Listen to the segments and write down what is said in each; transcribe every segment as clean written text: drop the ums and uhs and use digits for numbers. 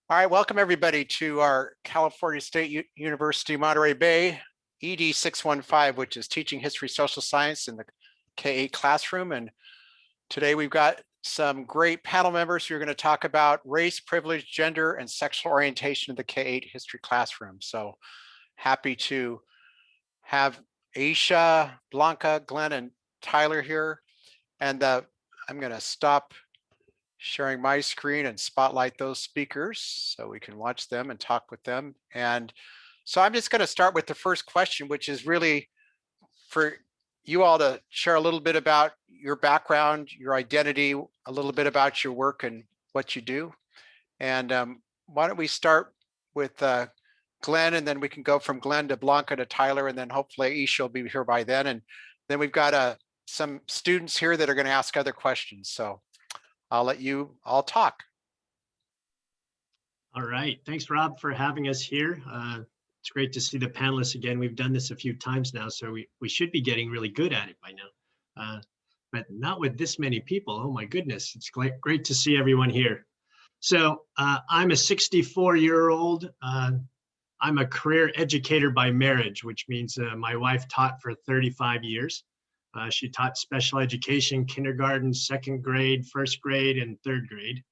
All right, welcome everybody to our California State University Monterey Bay ED 615, which is Teaching History Social Science in the K-8 classroom. And today we've got some great panel members who are going to talk about race, privilege, gender, and sexual orientation in the K-8 history classroom. So happy to have Aisha, Blanca, Glenn, and Tyler here. And I'm going to stop sharing my screen and spotlight those speakers so we can watch them and talk with them. And so I'm just going to start with the first question, which is really for you all to share a little bit about your background, your identity, a little bit about your work and what you do. And why don't we start with Glenn, and then we can go from Glenn to Blanca to Tyler, and then hopefully Isha will be here by then. And then we've got some students here that are going to ask other questions. So I'll let you all talk. All right. Thanks, Rob, for having us here. It's great to see the panelists again. We've done this a few times now, so we should be getting really good at it by now. But not with this many people. Oh, my goodness. It's great to see everyone here. So I'm a 64-year-old. I'm a career educator by marriage, which means my wife taught for 35 years. She taught special education, kindergarten, second grade, first grade, and third grade.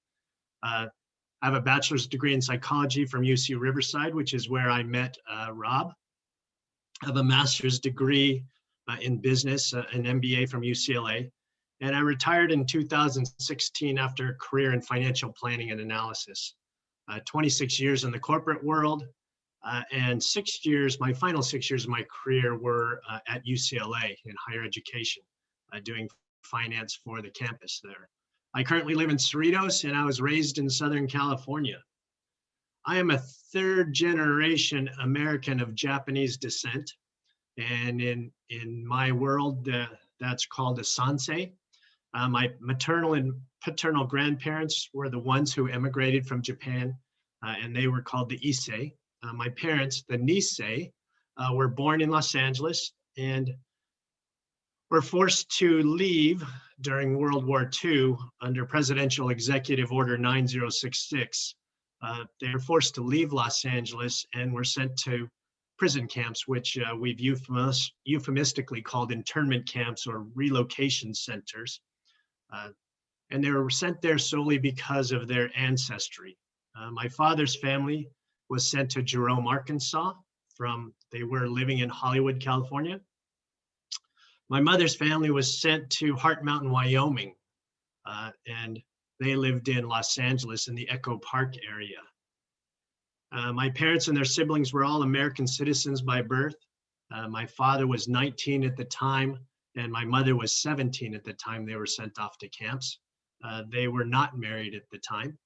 I have a bachelor's degree in psychology from UC Riverside, which is where I met Rob. I have a master's degree in business, an MBA from UCLA. And I retired in 2016 after a career in financial planning and analysis. 26 years in the corporate world, and 6 years, my final 6 years of my career were at UCLA in higher education, doing finance for the campus there. I currently live in Cerritos, and I was raised in Southern California. I am a third generation American of Japanese descent. And in my world, that's called a sansei. My maternal and paternal grandparents were the ones who emigrated from Japan, and they were called the Issei. My parents, the Nisei, were born in Los Angeles and were forced to leave during World War II under Presidential Executive Order 9066. They were forced to leave Los Angeles and were sent to prison camps, which we've euphemistically called internment camps or relocation centers. And they were sent there solely because of their ancestry. My father's family was sent to Jerome, Arkansas. They were living in Hollywood, California. My mother's family was sent to Heart Mountain, Wyoming, and they lived in Los Angeles in the Echo Park area. My parents and their siblings were all American citizens by birth. My father was 19 at the time, and my mother was 17 at the time they were sent off to camps. They were not married at the time.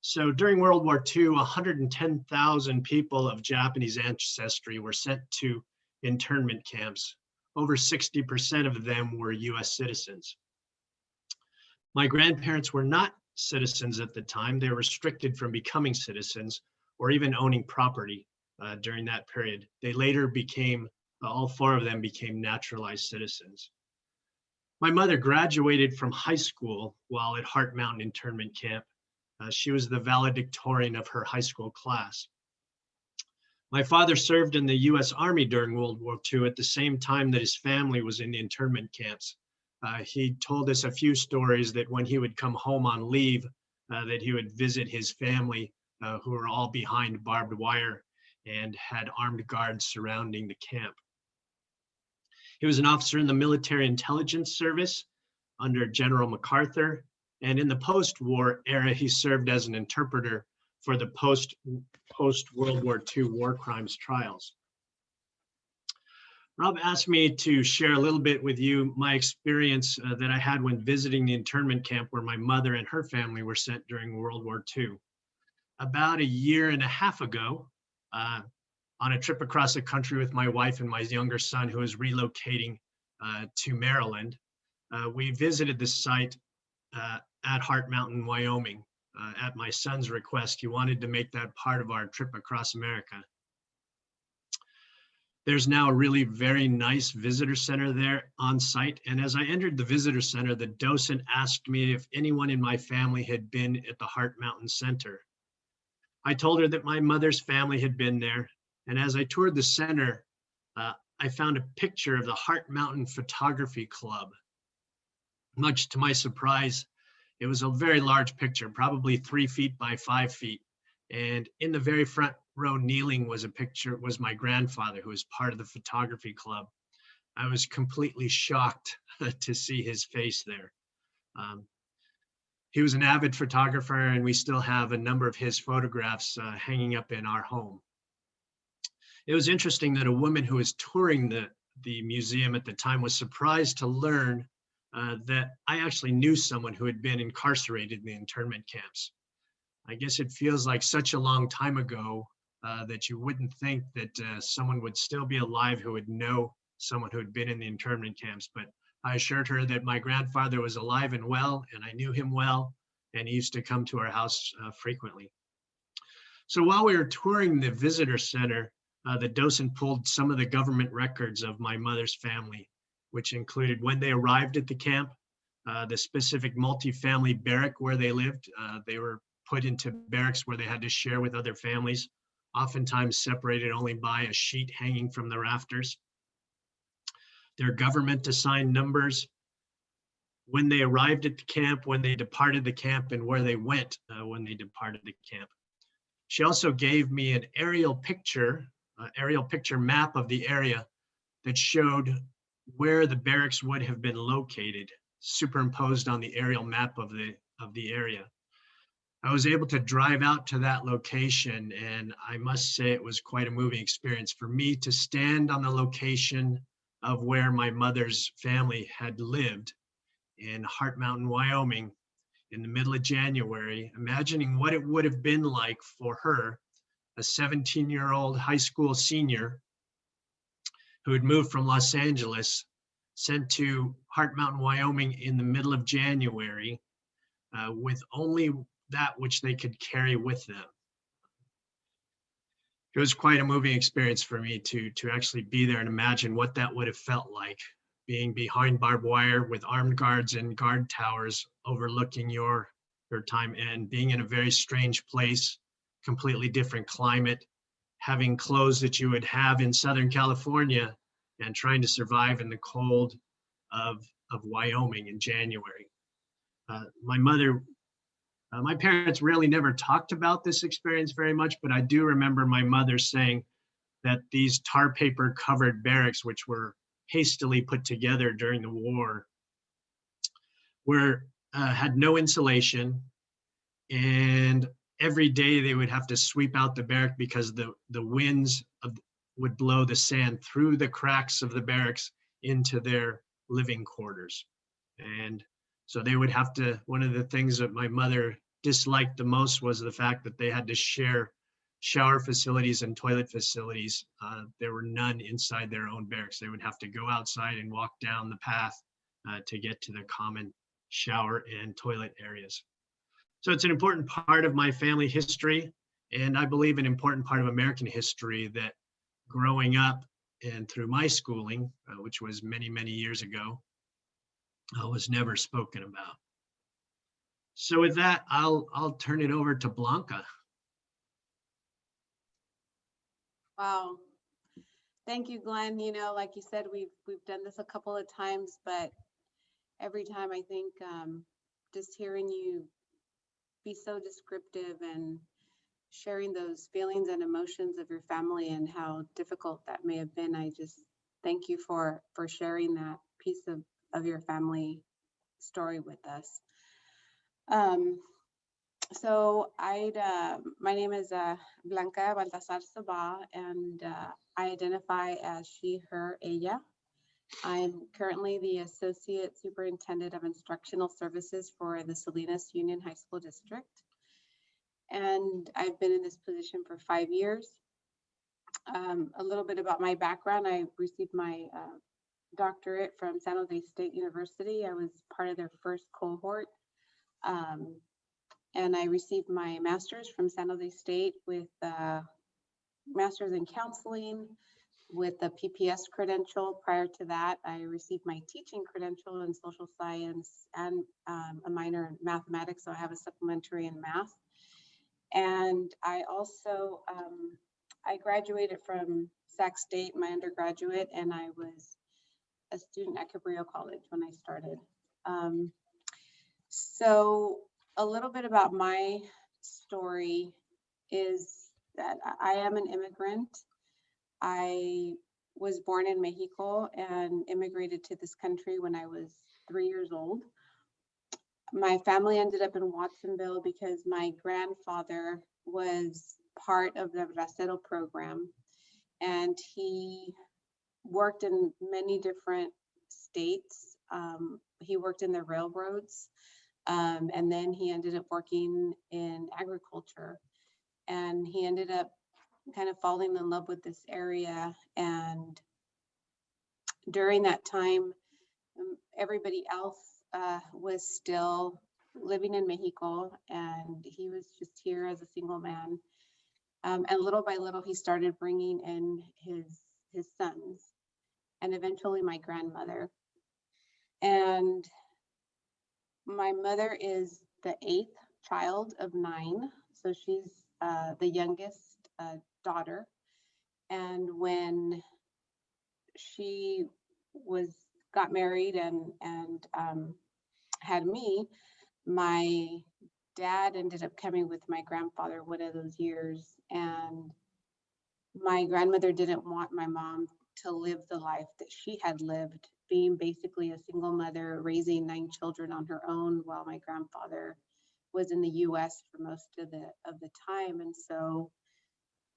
So during World War II, 110,000 people of Japanese ancestry were sent to internment camps. Over 60% of them were US citizens. My grandparents were not citizens at the time. They were restricted from becoming citizens or even owning property during that period. They later all four of them became naturalized citizens. My mother graduated from high school while at Heart Mountain internment camp. She was the valedictorian of her high school class. My father served in the US Army during World War II at the same time that his family was in internment camps. He told us a few stories that when he would come home on leave, that he would visit his family who were all behind barbed wire and had armed guards surrounding the camp. He was an officer in the Military Intelligence Service under General MacArthur. And in the post-war era, he served as an interpreter for the post-World War II war crimes trials. Rob asked me to share a little bit with you my experience that I had when visiting the internment camp where my mother and her family were sent during World War II. About a year and a half ago, on a trip across the country with my wife and my younger son who was relocating to Maryland, we visited the site at Heart Mountain, Wyoming. At my son's request, he wanted to make that part of our trip across America. There's now a really very nice visitor center there on site. And as I entered the visitor center, the docent asked me if anyone in my family had been at the Heart Mountain Center. I told her that my mother's family had been there. And as I toured the center, I found a picture of the Heart Mountain Photography Club. Much to my surprise, it was a very large picture, probably 3 feet by 5 feet. And in the very front row kneeling was my grandfather, who was part of the photography club. I was completely shocked to see his face there. He was an avid photographer, and we still have a number of his photographs hanging up in our home. It was interesting that a woman who was touring the museum at the time was surprised to learn that I actually knew someone who had been incarcerated in the internment camps. I guess it feels like such a long time ago that you wouldn't think that someone would still be alive who would know someone who had been in the internment camps. But I assured her that my grandfather was alive and well, and I knew him well, and he used to come to our house frequently. So while we were touring the visitor center, the docent pulled some of the government records of my mother's family, which included when they arrived at the camp, the specific multifamily barrack where they lived. They were put into barracks where they had to share with other families, oftentimes separated only by a sheet hanging from the rafters. Their government assigned numbers, when they arrived at the camp, when they departed the camp, and where they went when they departed the camp. She also gave me an aerial picture map of the area that showed where the barracks would have been located, superimposed on the aerial map of the area. I was able to drive out to that location, and I must say it was quite a moving experience for me to stand on the location of where my mother's family had lived in Heart Mountain, Wyoming, in the middle of January, imagining what it would have been like for her, a 17-year-old high school senior who had moved from Los Angeles, sent to Heart Mountain, Wyoming in the middle of January with only that which they could carry with them. It was quite a moving experience for me to actually be there and imagine what that would have felt like, being behind barbed wire with armed guards and guard towers overlooking your time, and being in a very strange place, completely different climate, having clothes that you would have in Southern California, and trying to survive in the cold of Wyoming in January. My parents really never talked about this experience very much, but I do remember my mother saying that these tar paper covered barracks, which were hastily put together during the war, had no insulation, and every day they would have to sweep out the barrack because the winds would blow the sand through the cracks of the barracks into their living quarters. And so they would have to, one of the things that my mother disliked the most was the fact that they had to share shower facilities and toilet facilities. There were none inside their own barracks. They would have to go outside and walk down the path to get to the common shower and toilet areas. So it's an important part of my family history, and I believe an important part of American history that growing up and through my schooling, which was many, many years ago, was never spoken about. So with that, I'll turn it over to Blanca. Wow. Thank you, Glenn. You know, like you said, we've done this a couple of times, but every time I think just hearing you be so descriptive and sharing those feelings and emotions of your family and how difficult that may have been, I just thank you for sharing that piece of your family story with us. So my name is Blanca Baltasar Sabah, and I identify as she, her, ella. I'm currently the Associate Superintendent of Instructional Services for the Salinas Union High School District. And I've been in this position for 5 years. A little bit about my background. I received my doctorate from San Jose State University. I was part of their first cohort. And I received my master's from San Jose State with master's in counseling with a PPS credential. Prior to that, I received my teaching credential in social science and a minor in mathematics. So I have a supplementary in math. And I also, I graduated from Sac State, my undergraduate, and I was a student at Cabrillo College when I started. So a little bit about my story is that I am an immigrant. I was born in Mexico and immigrated to this country when I was 3 years old. My family ended up in Watsonville because my grandfather was part of the Bracero program, and he worked in many different states. He worked in the railroads, and then he ended up working in agriculture, and he ended up kind of falling in love with this area. And during that time, everybody else was still living in Mexico, and he was just here as a single man. And little by little, he started bringing in his sons, and eventually my grandmother. And my mother is the 8th child of 9, so she's the youngest daughter. And when she got married and had me, my dad ended up coming with my grandfather one of those years, and my grandmother didn't want my mom to live the life that she had lived, being basically a single mother raising 9 children on her own while my grandfather was in the US for most of the time. And so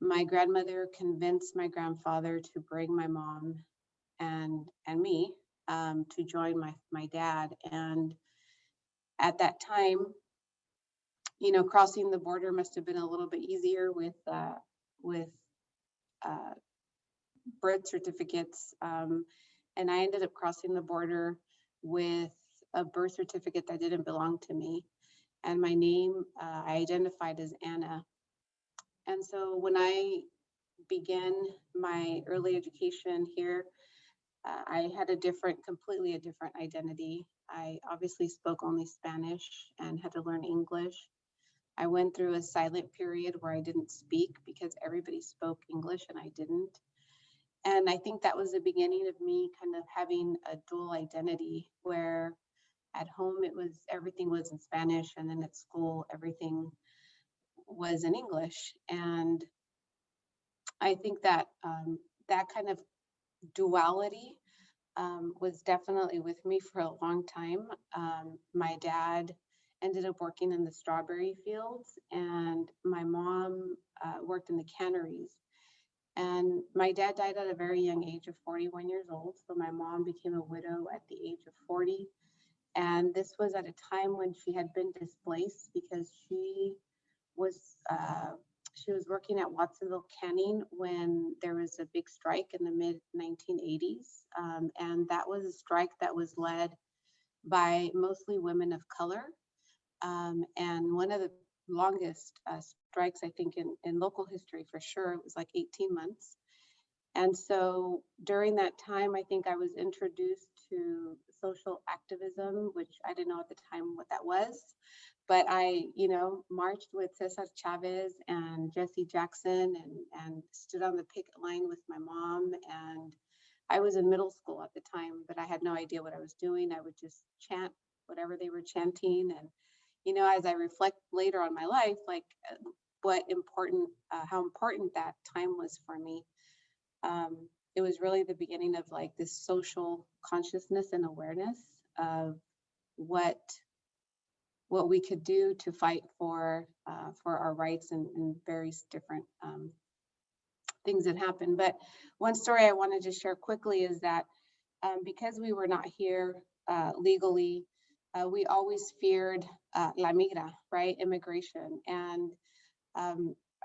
my grandmother convinced my grandfather to bring my mom and me to join my dad. And at that time, you know, crossing the border must have been a little bit easier with birth certificates. And I ended up crossing the border with a birth certificate that didn't belong to me. And my name, I identified as Anna. And so when I began my early education here, I had completely a different identity. I obviously spoke only Spanish and had to learn English. I went through a silent period where I didn't speak because everybody spoke English and I didn't. And I think that was the beginning of me kind of having a dual identity, where at home everything was in Spanish, and then at school everything was in English. And I think that that kind of duality was definitely with me for a long time. My dad ended up working in the strawberry fields, and my mom worked in the canneries. And my dad died at a very young age of 41 years old. So my mom became a widow at the age of 40. And this was at a time when she had been displaced because was she was working at Watsonville Canning when there was a big strike in the mid 1980s. And that was a strike that was led by mostly women of color. And one of the longest strikes, I think, in local history for sure. It was like 18 months. And so during that time, I think I was introduced to social activism, which I didn't know at the time what that was. But I, you know, marched with Cesar Chavez and Jesse Jackson and stood on the picket line with my mom. And I was in middle school at the time, but I had no idea what I was doing. I would just chant whatever they were chanting. And, you know, as I reflect later on my life, like how important that time was for me. It was really the beginning of like this social consciousness and awareness of what we could do to fight for our rights and various different things that happened. But one story I wanted to share quickly is that because we were not here legally, we always feared la migra, right? Immigration. And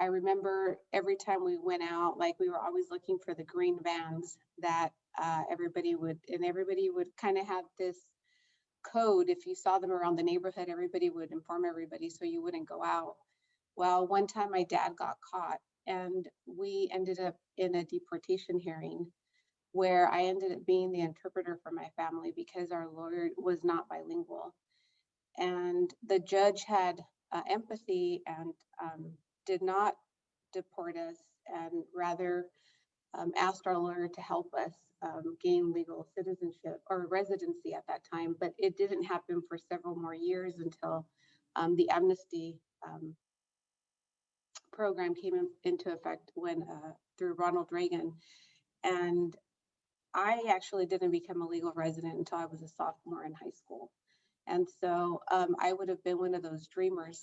I remember every time we went out, like we were always looking for the green vans that everybody would kind of have this code. If you saw them around the neighborhood, everybody would inform everybody so you wouldn't go out. Well, one time my dad got caught and we ended up in a deportation hearing where I ended up being the interpreter for my family because our lawyer was not bilingual. And the judge had empathy and did not deport us, and rather asked our lawyer to help us gain legal citizenship or residency at that time. But it didn't happen for several more years until the amnesty program came into effect when through Ronald Reagan. And I actually didn't become a legal resident until I was a sophomore in high school. And so I would have been one of those dreamers,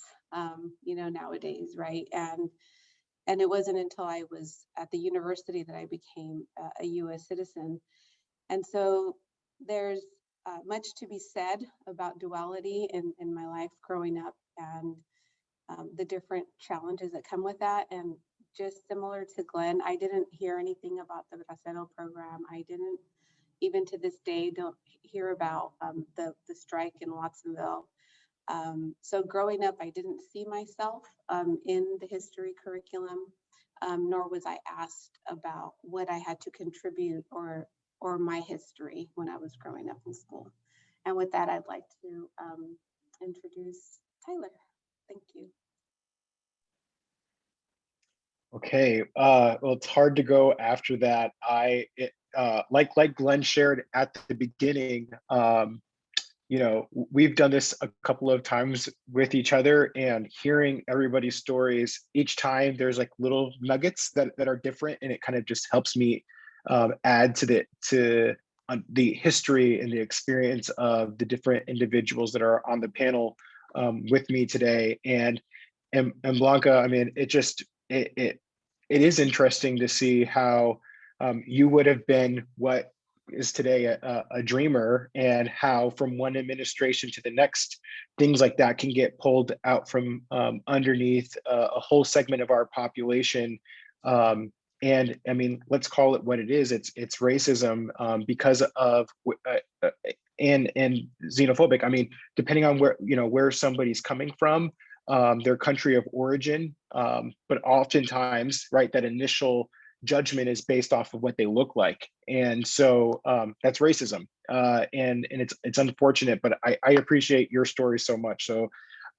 nowadays, right? And it wasn't until I was at the university that I became a U.S. citizen. And so there's much to be said about duality in my life growing up, and the different challenges that come with that. And just similar to Glenn, I didn't hear anything about the Bracero program. I didn't, even to this day, don't hear about the strike in Watsonville. So growing up, I didn't see myself in the history curriculum, nor was I asked about what I had to contribute or my history when I was growing up in school. And with that, I'd like to introduce Tyler. Thank you. Okay, well, it's hard to go after that. Like Glenn shared at the beginning, we've done this a couple of times with each other, and hearing everybody's stories each time, there's like little nuggets that are different, and it kind of just helps me add to the history and the experience of the different individuals that are on the panel with me today. And Blanca, I mean, it is interesting to see how you would have been what is today a dreamer, and how from one administration to the next, things like that can get pulled out from underneath a whole segment of our population. And I mean, let's call it what it is. It's racism because of and xenophobic. I mean, depending on where somebody's coming from, their country of origin, but oftentimes, right, that initial judgment is based off of what they look like, and so that's racism, and it's unfortunate. But I appreciate your story so much, so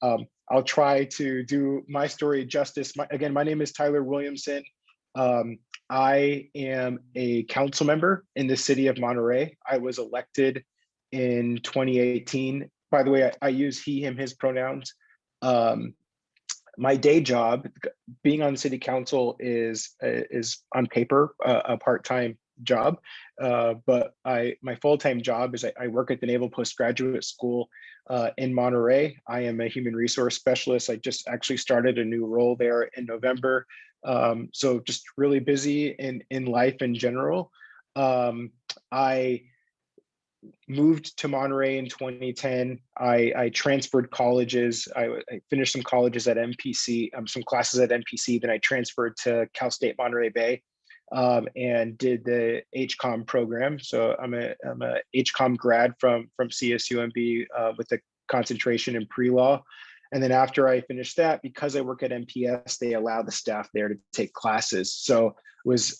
I'll try to do my story justice. My name is Tyler Williamson. I am a council member in the city of Monterey. I was elected in 2018. By the way, I use he, him, his pronouns. My day job, being on city council, is on paper a part-time job, but my full-time job is I work at the Naval Postgraduate School in Monterey. I am a human resource specialist. I just actually started a new role there in November, so just really busy in life in general. I moved to Monterey in 2010. I transferred colleges. I finished some colleges at MPC, some classes at MPC. Then I transferred to Cal State Monterey Bay and did the HCOM program. So I'm a HCOM grad from CSUMB with a concentration in pre-law. And then after I finished that, because I work at MPS, they allow the staff there to take classes. So was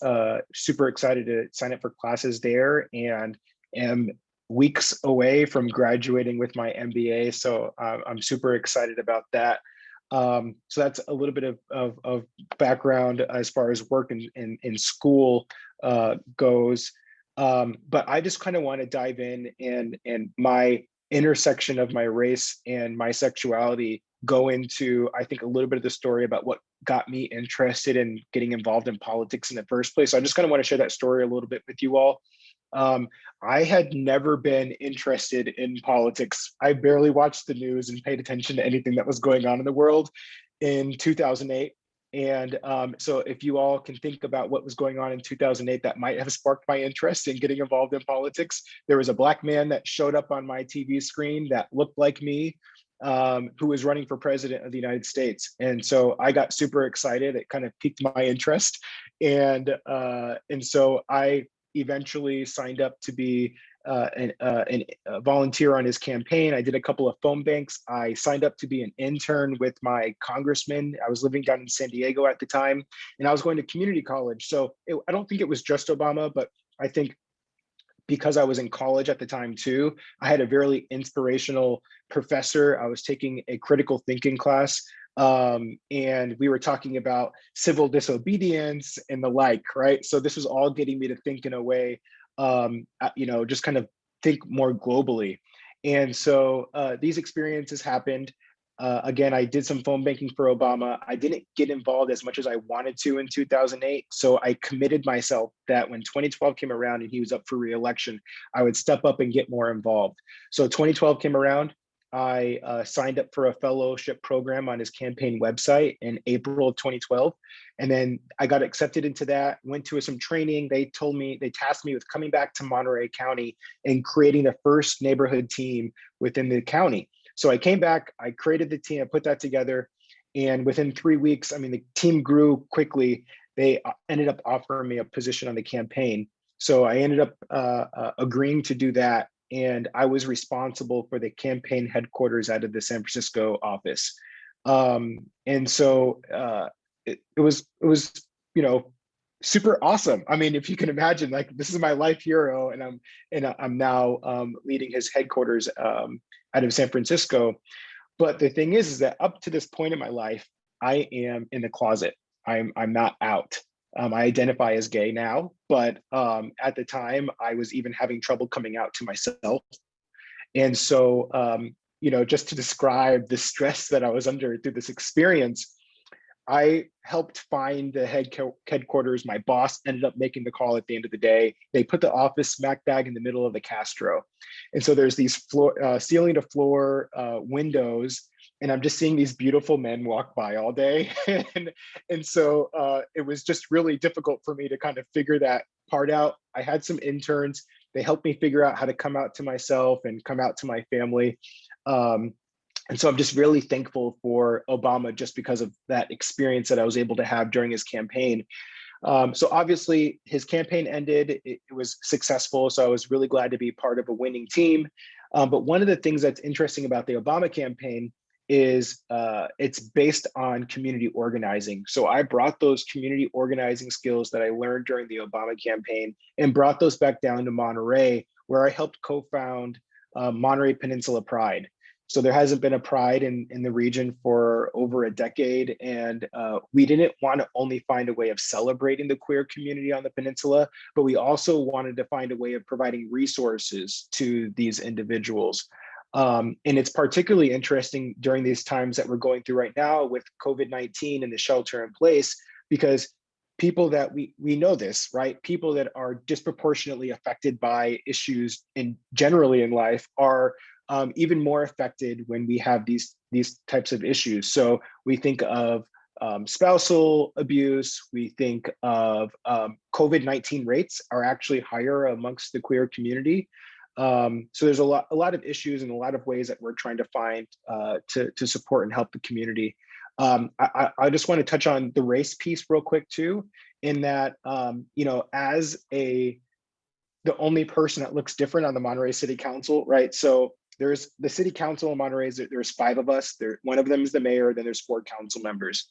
super excited to sign up for classes there, and am weeks away from graduating with my MBA. So I'm super excited about that. So that's a little bit of background as far as work in school goes. But I just kind of want to dive in and my intersection of my race and my sexuality go into, I think, a little bit of the story about what got me interested in getting involved in politics in the first place. So I just kind of want to share that story a little bit with you all. I had never been interested in politics. I barely watched the news and paid attention to anything that was going on in the world in 2008. And so if you all can think about what was going on in 2008, that might have sparked my interest in getting involved in politics. There was a Black man that showed up on my TV screen that looked like me, who was running for president of the United States. And so I got super excited. It kind of piqued my interest. And so I eventually signed up to be a volunteer on his campaign. I did a couple of phone banks. I signed up to be an intern with my congressman. I was living down in San Diego at the time, and I was going to community college. So I don't think it was just Obama, but I think because I was in college at the time too, I had a very inspirational professor. I was taking a critical thinking class, and we were talking about civil disobedience and the like, right? So this was all getting me to think in a way, just kind of think more globally. And so these experiences happened. Again, I did some phone banking for Obama. I didn't get involved as much as I wanted to in 2008. So I committed myself that when 2012 came around and he was up for re-election, I would step up and get more involved. So 2012 came around. I signed up for a fellowship program on his campaign website in April of 2012. And then I got accepted into that, went to some training. They tasked me with coming back to Monterey County and creating the first neighborhood team within the county. So I came back, I created the team, I put that together. And within 3 weeks, I mean, the team grew quickly. They ended up offering me a position on the campaign. So I ended up agreeing to do that. And I was responsible for the campaign headquarters out of the San Francisco office. And so it was, super awesome. I mean, if you can imagine, like, this is my life hero, and I'm now leading his headquarters out of San Francisco. But the thing is that up to this point in my life, I am in the closet. I'm not out. I identify as gay now, but at the time I was even having trouble coming out to myself. And so, just to describe the stress that I was under through this experience, I helped find the headquarters. My boss ended up making the call at the end of the day. They put the office smack dab in the middle of the Castro. And so there's these ceiling to floor windows, and I'm just seeing these beautiful men walk by all day. and so it was just really difficult for me to kind of figure that part out. I had some interns. They helped me figure out how to come out to myself and come out to my family. And so I'm just really thankful for Obama just because of that experience that I was able to have during his campaign. So obviously his campaign ended, it was successful. So I was really glad to be part of a winning team. But one of the things that's interesting about the Obama campaign is it's based on community organizing. So I brought those community organizing skills that I learned during the Obama campaign and brought those back down to Monterey, where I helped co-found Monterey Peninsula Pride. So there hasn't been a pride in the region for over a decade. And we didn't want to only find a way of celebrating the queer community on the peninsula, but we also wanted to find a way of providing resources to these individuals. And it's particularly interesting during these times that we're going through right now with COVID-19 and the shelter in place, because people that we know this, right? People that are disproportionately affected by issues generally in life are even more affected when we have these types of issues. So we think of spousal abuse, we think of COVID-19 rates are actually higher amongst the queer community. So there's a lot of issues and a lot of ways that we're trying to find to support and help the community. I just want to touch on the race piece real quick too, in that, as the only person that looks different on the Monterey City Council, right? So there's the city council in Monterey, there's 5 of us. One of them is the mayor, then there's 4 council members.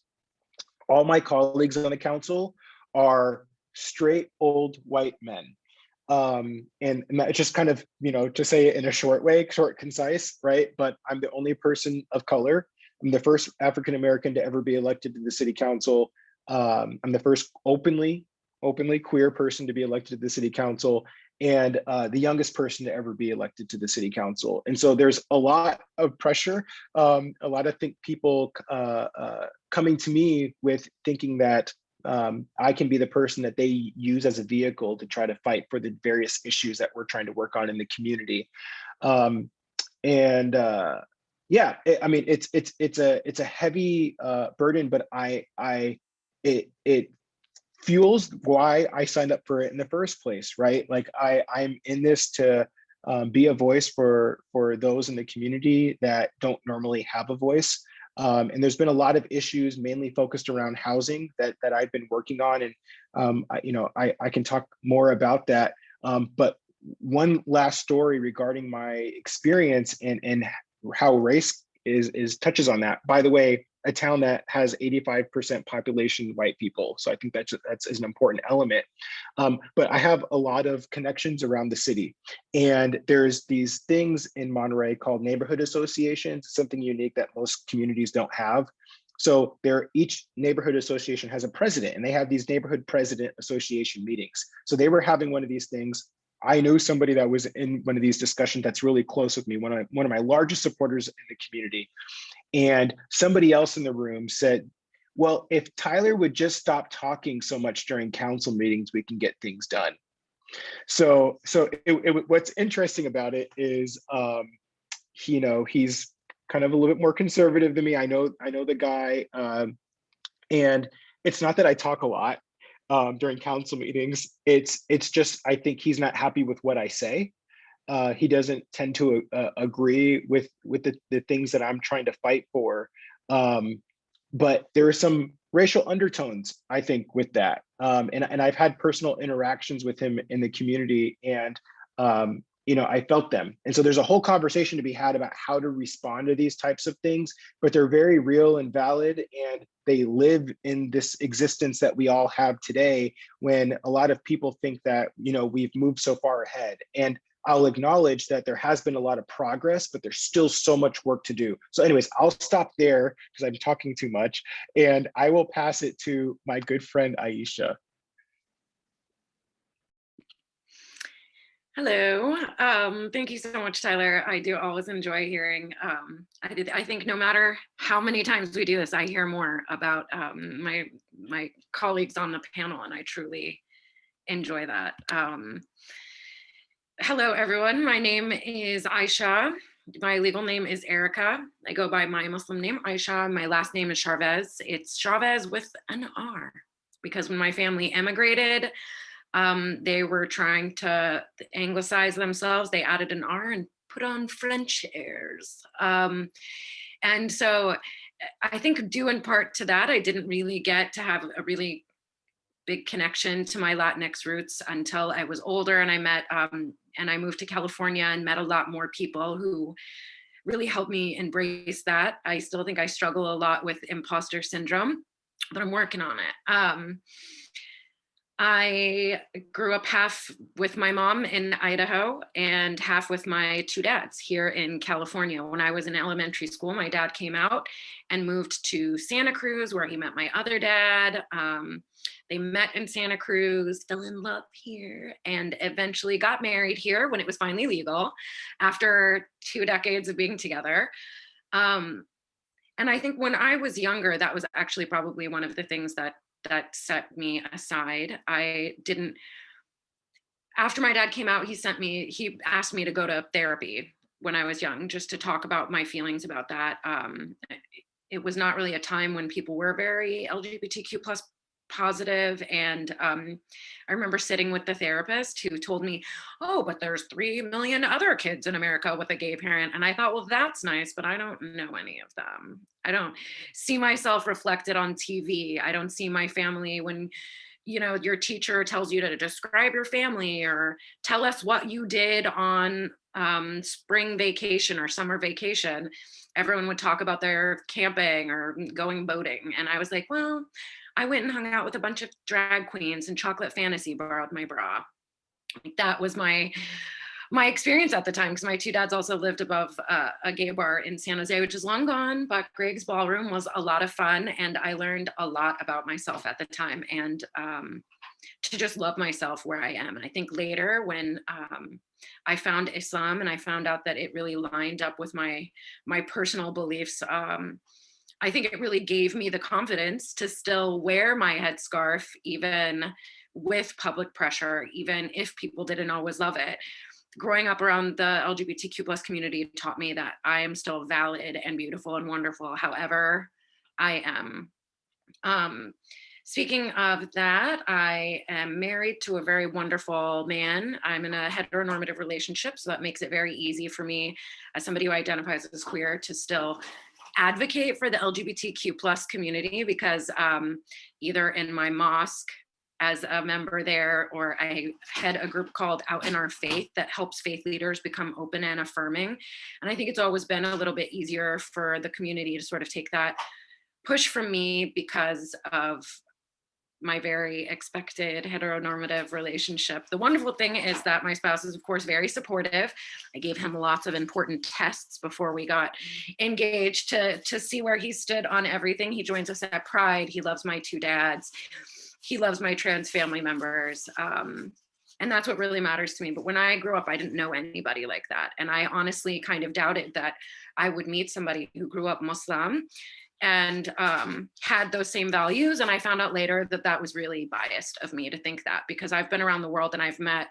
All my colleagues on the council are straight old white men. And that just kind of, to say it in a short way, short, concise, right? But I'm the only person of color. I'm the first African-American to ever be elected to the city council. I'm the first openly queer person to be elected to the city council, and the youngest person to ever be elected to the city council. And so there's a lot of pressure, a lot of people coming to me with thinking that I can be the person that they use as a vehicle to try to fight for the various issues that we're trying to work on in the community. Yeah, it's a heavy burden, but it fuels why I signed up for it in the first place, right? Like I'm in this to be a voice for those in the community that don't normally have a voice. And there's been a lot of issues mainly focused around housing that I've been working on. And, I can talk more about that. But one last story regarding my experience and how race is touches on that. By the way, a town that has 85% population white people. So I think that's an important element. But I have a lot of connections around the city. And there's these things in Monterey called neighborhood associations, something unique that most communities don't have. So each neighborhood association has a president, and they have these neighborhood president association meetings. So they were having one of these things. I knew somebody that was in one of these discussions that's really close with me, one of my largest supporters in the community. And somebody else in the room said, well, if Tyler would just stop talking so much during council meetings, we can get things done. So what's interesting about it is, he's kind of a little bit more conservative than me. I know the guy, and it's not that I talk a lot during council meetings. It's just, I think he's not happy with what I say. He doesn't tend to agree with the things that I'm trying to fight for. But there are some racial undertones, I think, with that. And I've had personal interactions with him in the community, and I felt them. And so there's a whole conversation to be had about how to respond to these types of things, but they're very real and valid, and they live in this existence that we all have today, when a lot of people think that, we've moved so far ahead. And I'll acknowledge that there has been a lot of progress, but there's still so much work to do. So anyways, I'll stop there because I'm talking too much, and I will pass it to my good friend, Aisha. Hello. Thank you so much, Tyler. I do always enjoy hearing. I think no matter how many times we do this, I hear more about my colleagues on the panel, and I truly enjoy that. Hello, everyone. My name is Aisha. My legal name is Erica. I go by my Muslim name, Aisha. My last name is Chavez. It's Chavez with an R, because when my family emigrated, they were trying to anglicize themselves. They added an R and put on French airs. And so I think due in part to that, I didn't really get to have a really big connection to my Latinx roots until I was older, and I met, and I moved to California and met a lot more people who really helped me embrace that. I still think I struggle a lot with imposter syndrome, but I'm working on it. I grew up half with my mom in Idaho and half with my two dads here in California. When I was in elementary school, my dad came out and moved to Santa Cruz, where he met my other dad. They met in Santa Cruz, fell in love here, and eventually got married here when it was finally legal after 2 decades of being together. And I think when I was younger, that was actually probably one of the things that set me aside. After my dad came out, he asked me to go to therapy when I was young, just to talk about my feelings about that. It was not really a time when people were very LGBTQ plus positive. And I remember sitting with the therapist who told me, oh, but there's 3 million other kids in America with a gay parent. And I thought, well, that's nice, but I don't know any of them. I don't see myself reflected on TV. I don't see my family when, your teacher tells you to describe your family or tell us what you did on spring vacation or summer vacation. Everyone would talk about their camping or going boating. And I was like, well, I went and hung out with a bunch of drag queens, and Chocolate Fantasy borrowed my bra. That was my experience at the time, because my two dads also lived above a gay bar in San Jose, which is long gone, but Greg's Ballroom was a lot of fun. And I learned a lot about myself at the time, and to just love myself where I am. And I think later when I found Islam and I found out that it really lined up with my personal beliefs, I think it really gave me the confidence to still wear my headscarf, even with public pressure, even if people didn't always love it. Growing up around the LGBTQ plus community taught me that I am still valid and beautiful and wonderful, however I am. Speaking of that, I am married to a very wonderful man. I'm in a heteronormative relationship, so that makes it very easy for me, as somebody who identifies as queer, to still advocate for the LGBTQ plus community, because either in my mosque as a member there, or I head a group called Out in Our Faith that helps faith leaders become open and affirming. And I think it's always been a little bit easier for the community to sort of take that push from me because of my very expected heteronormative relationship. The wonderful thing is that my spouse is, of course, very supportive. I gave him lots of important tests before we got engaged to see where he stood on everything. He joins us at Pride. He loves my two dads. He loves my trans family members. And that's what really matters to me. But when I grew up, I didn't know anybody like that. And I honestly kind of doubted that I would meet somebody who grew up Muslim and had those same values. And I found out later that that was really biased of me to think that, because I've been around the world and I've met,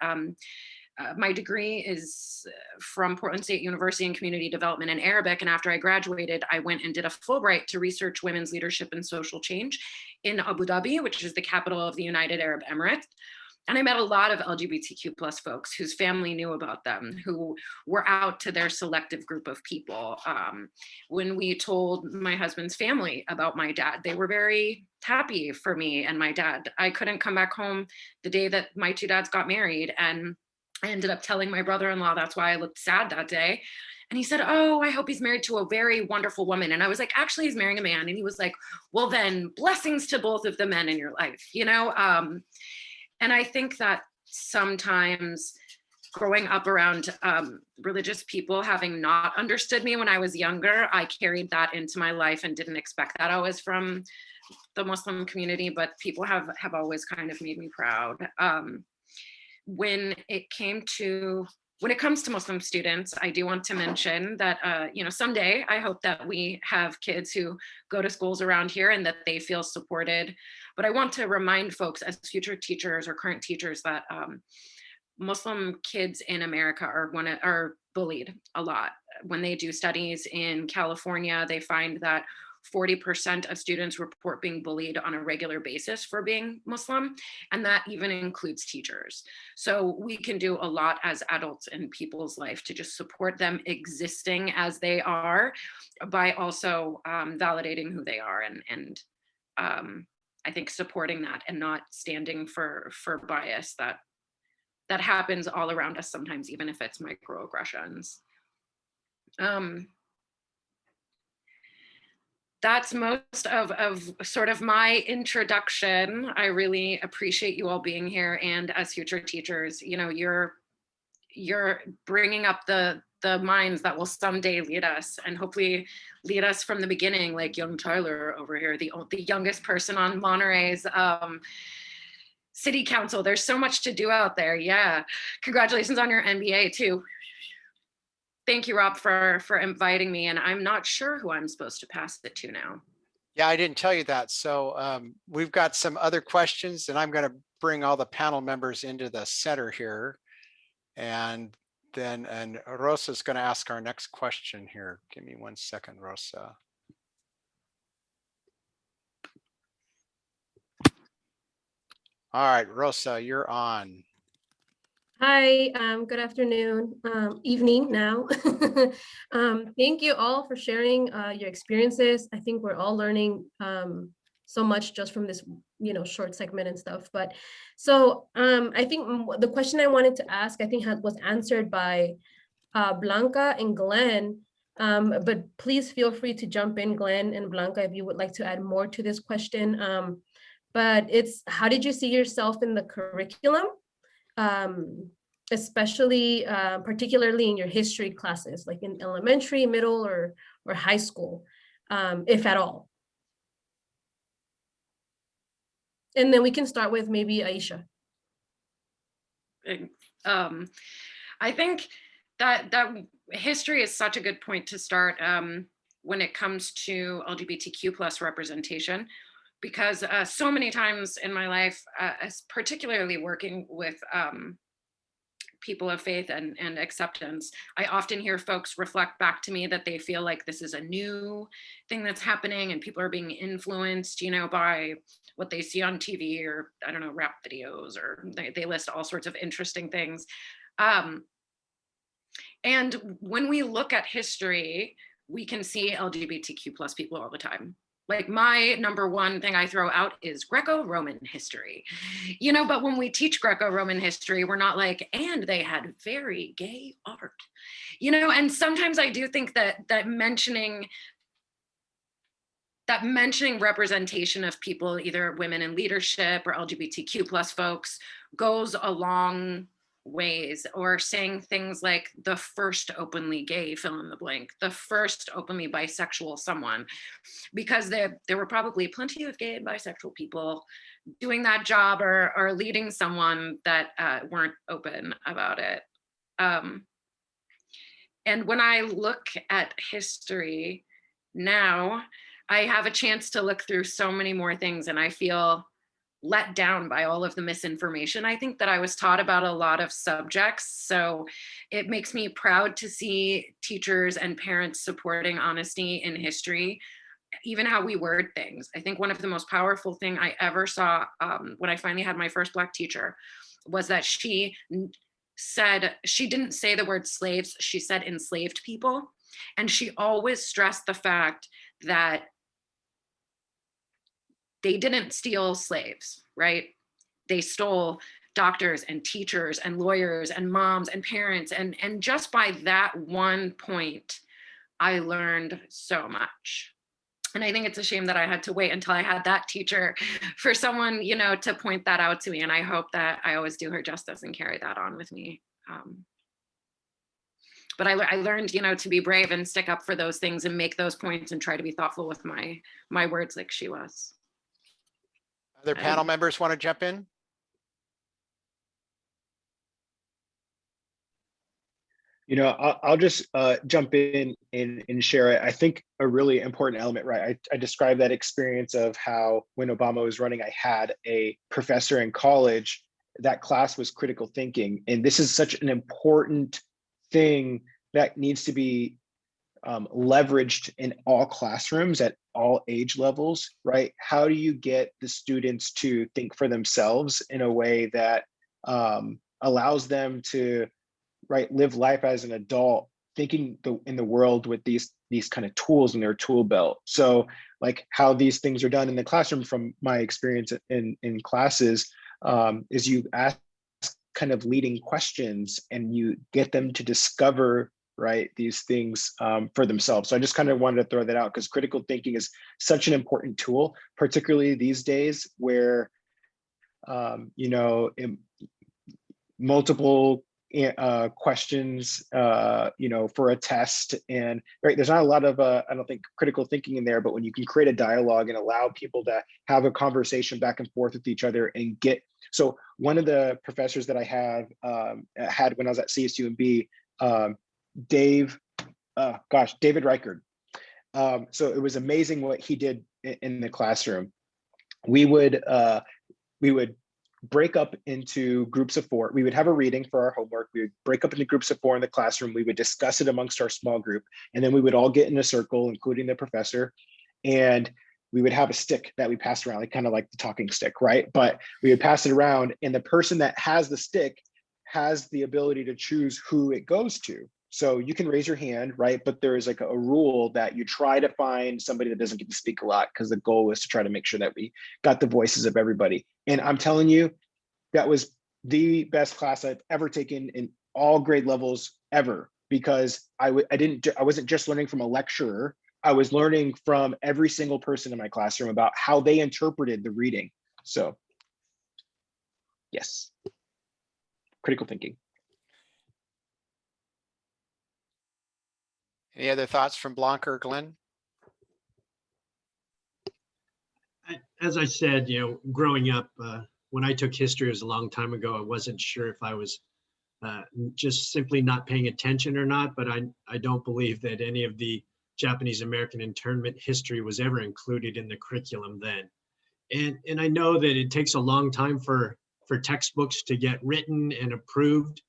my degree is from Portland State University in Community Development in Arabic. And after I graduated, I went and did a Fulbright to research women's leadership and social change in Abu Dhabi, which is the capital of the United Arab Emirates. And I met a lot of LGBTQ plus folks whose family knew about them, who were out to their selective group of people. When we told my husband's family about my dad, they were very happy for me and my dad. I couldn't come back home the day that my two dads got married. And I ended up telling my brother-in-law that's why I looked sad that day. And he said, oh, I hope he's married to a very wonderful woman. And I was like, actually, he's marrying a man. And he was like, well, then blessings to both of the men in your life, you know? And I think that sometimes growing up around religious people, having not understood me when I was younger, I carried that into my life and didn't expect that always from the Muslim community, but people have always kind of made me proud. When it comes to Muslim students, I do want to mention that, someday I hope that we have kids who go to schools around here and that they feel supported. But I want to remind folks as future teachers or current teachers that Muslim kids in America are bullied a lot. When they do studies in California, they find that 40% of students report being bullied on a regular basis for being Muslim, and that even includes teachers. So we can do a lot as adults in people's life to just support them existing as they are by also validating who they are and I think supporting that and not standing for bias that happens all around us sometimes, even if it's microaggressions. That's most of sort of my introduction. I really appreciate you all being here, and as future teachers, you're bringing up the minds that will someday lead us, and hopefully lead us from the beginning, like young Tyler over here, the youngest person on Monterey's city council. There's so much to do out there. Yeah, congratulations on your MBA too. Thank you, Rob, for inviting me. And I'm not sure who I'm supposed to pass it to now. Yeah, I didn't tell you that. So we've got some other questions, and I'm going to bring all the panel members into the center here. And Rosa's going to ask our next question here. Give me 1 second, Rosa. All right, Rosa, you're on. Hi, good afternoon, evening now. Thank you all for sharing your experiences. I think we're all learning so much just from this, short segment and stuff. But so I think the question I wanted to ask, I think was answered by Blanca and Glenn. But please feel free to jump in, Glenn and Blanca, if you would like to add more to this question. But it's, how did you see yourself in the curriculum? Especially particularly in your history classes, like in elementary, middle, or high school, if at all. And then we can start with maybe Aisha. I think that history is such a good point to start when it comes to LGBTQ plus representation, because so many times in my life, particularly working with people of faith and acceptance, I often hear folks reflect back to me that they feel like this is a new thing that's happening and people are being influenced, by what they see on TV or, I don't know, rap videos, or they list all sorts of interesting things. And when we look at history, we can see LGBTQ plus people all the time. Like, my number one thing I throw out is Greco-Roman history, but when we teach Greco-Roman history, we're not like, and they had very gay art, and sometimes I do think that mentioning that mentioning representation of people, either women in leadership or LGBTQ plus folks, goes a long ways, or saying things like the first openly gay fill in the blank, the first openly bisexual someone, because there were probably plenty of gay and bisexual people doing that job or leading someone that weren't open about it. And when I look at history now, I have a chance to look through so many more things, and I feel let down by all of the misinformation I think that I was taught about a lot of subjects. So it makes me proud to see teachers and parents supporting honesty in history, even how we word things. I think one of the most powerful thing I ever saw when I finally had my first Black teacher was that she said, she didn't say the word slaves, she said enslaved people. And she always stressed the fact that they didn't steal slaves, right? They stole doctors and teachers and lawyers and moms and parents. And just by that one point, I learned so much. And I think it's a shame that I had to wait until I had that teacher for someone, you know, to point that out to me. And I hope that I always do her justice and carry that on with me. But I learned, you know, to be brave and stick up for those things and make those points and try to be thoughtful with my words like she was. Other panel members want to jump in? You know, I'll just jump in and share it. I think a really important element, right? I described that experience of how when Obama was running, I had a professor in college. That class was critical thinking. And this is such an important thing that needs to be leveraged in all classrooms at all age levels, right? How do you get the students to think for themselves in a way that allows them to, right, live life as an adult, thinking in the world with these kind of tools in their tool belt. So like how these things are done in the classroom from my experience in classes is you ask kind of leading questions and you get them to discover, right, these things for themselves. So I just kind of wanted to throw that out because critical thinking is such an important tool, particularly these days where, you know, multiple questions, you know, for a test, and right, there's not a lot of, I don't think, critical thinking in there, but when you can create a dialogue and allow people to have a conversation back and forth with each other and get, so one of the professors that I had when I was at CSUMB, David Reichard. So it was amazing what he did in the classroom. We would break up into groups of 4. We would have a reading for our homework. We would break up into groups of 4 in the classroom. We would discuss it amongst our small group, and then we would all get in a circle, including the professor, and we would have a stick that we passed around, like kind of like the talking stick, right? But we would pass it around, and the person that has the stick has the ability to choose who it goes to. So you can raise your hand, right? But there is like a rule that you try to find somebody that doesn't get to speak a lot, because the goal is to try to make sure that we got the voices of everybody. And I'm telling you, that was the best class I've ever taken in all grade levels ever, because I wasn't just learning from a lecturer. I was learning from every single person in my classroom about how they interpreted the reading. So yes, critical thinking. Any other thoughts from Blanca or Glenn? As I said, you know, growing up, when I took history, it was a long time ago. I wasn't sure if I was just simply not paying attention or not, but I don't believe that any of the Japanese American internment history was ever included in the curriculum then. And I know that it takes a long time for textbooks to get written and approved,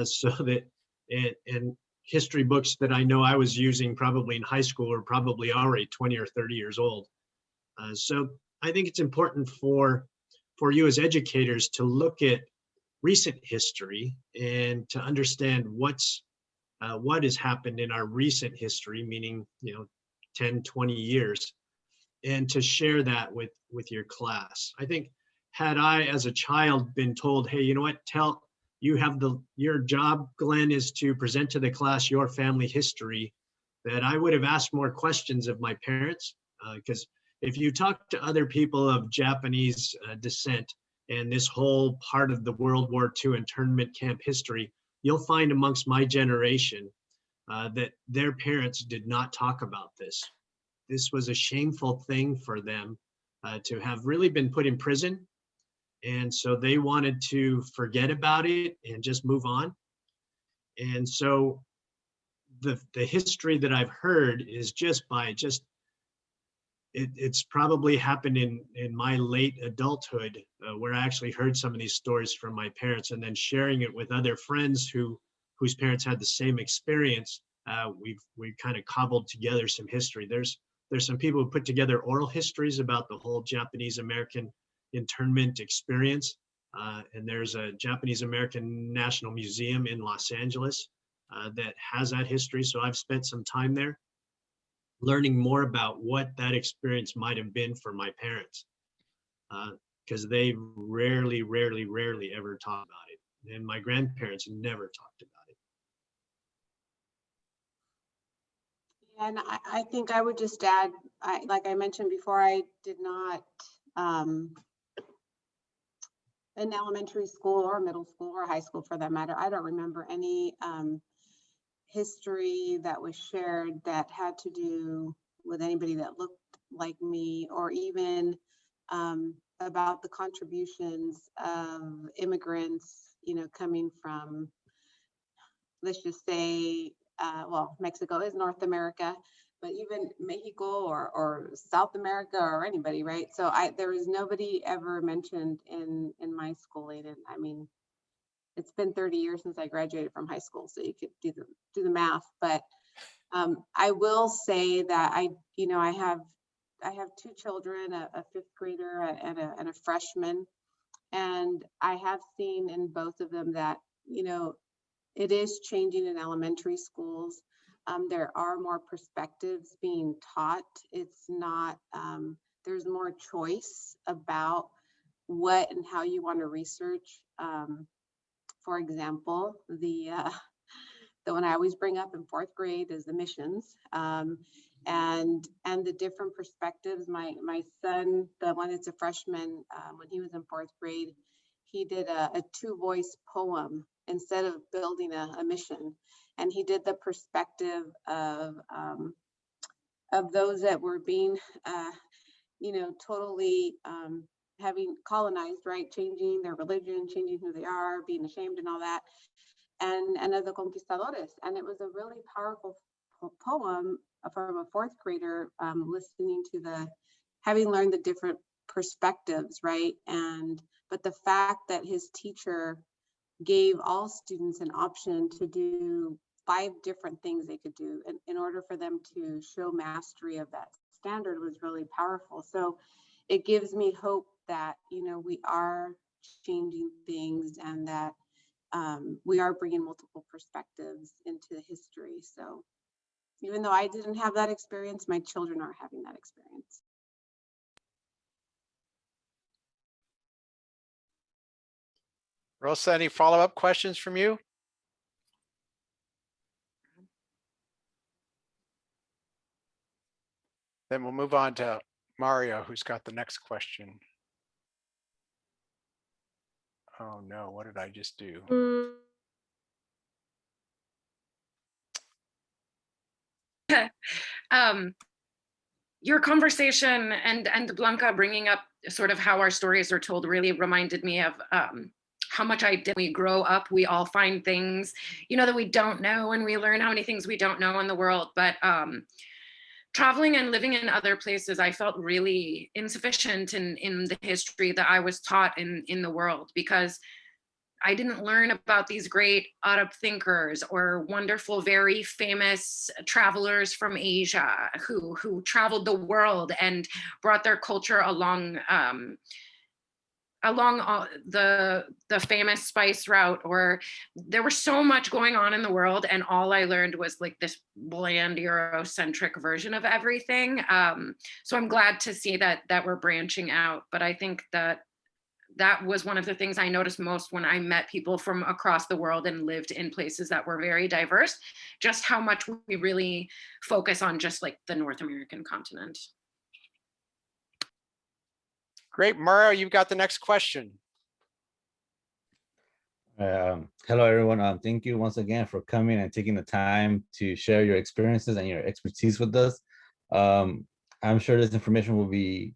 so that and history books that I know I was using probably in high school are probably already 20 or 30 years old. So I think it's important for you as educators to look at recent history and to understand what has happened in our recent history, meaning, you know, 10, 20 years, and to share that with your class. I think had I as a child been told, hey, you know what, your job, Glenn, is to present to the class your family history, that I would have asked more questions of my parents, because if you talk to other people of Japanese descent and this whole part of the World War II internment camp history, you'll find amongst my generation that their parents did not talk about this. This was a shameful thing for them to have really been put in prison. And so they wanted to forget about it and just move on. And so the history that I've heard is it's probably happened in my late adulthood, where I actually heard some of these stories from my parents, and then sharing it with other friends whose parents had the same experience. We've kind of cobbled together some history. There's some people who put together oral histories about the whole Japanese American internment experience. And there's a Japanese American National Museum in Los Angeles that has that history. So I've spent some time there learning more about what that experience might have been for my parents, because they rarely ever talk about it. And my grandparents never talked about it. And I think I would just add, like I mentioned before, I did not, in elementary school or middle school or high school for that matter, I don't remember any history that was shared that had to do with anybody that looked like me, or even about the contributions of immigrants, coming from, let's just say, well, Mexico is North America, but even Mexico or South America or anybody, right? So there was nobody ever mentioned in my schooling. And I mean, it's been 30 years since I graduated from high school, so you could do the math. But I will say that I have two children, a fifth grader and a freshman, and I have seen in both of them that it is changing in elementary schools. There are more perspectives being taught. It's not, there's more choice about what and how you want to research. For example, the one I always bring up in fourth grade is the missions, and the different perspectives. My son, the one that's a freshman, when he was in fourth grade, he did a two-voice poem instead of building a mission, and he did the perspective of those that were being, totally having colonized, right? Changing their religion, changing who they are, being ashamed and all that, and of the conquistadores. And it was a really powerful poem from a fourth grader, listening to having learned the different perspectives, right? But the fact that his teacher gave all students an option to do 5 different things they could do in order for them to show mastery of that standard was really powerful. So it gives me hope that, we are changing things, and that we are bringing multiple perspectives into the history. So even though I didn't have that experience, my children are having that experience. Rosa, any follow-up questions from you? Then we'll move on to Mario, who's got the next question. Oh no, what did I just do? Your conversation and Blanca bringing up sort of how our stories are told really reminded me of how much we grow up, we all find things, that we don't know, and we learn how many things we don't know in the world. But traveling and living in other places, I felt really insufficient in the history that I was taught in the world, because I didn't learn about these great Arab thinkers or wonderful, very famous travelers from Asia who traveled the world and brought their culture along the famous spice route. Or there was so much going on in the world, and all I learned was like this bland Eurocentric version of everything. So I'm glad to see that we're branching out. But I think that was one of the things I noticed most when I met people from across the world and lived in places that were very diverse, just how much we really focus on just like the North American continent. Great, Mario, you've got the next question. Hello, everyone. Thank you once again for coming and taking the time to share your experiences and your expertise with us. I'm sure this information will be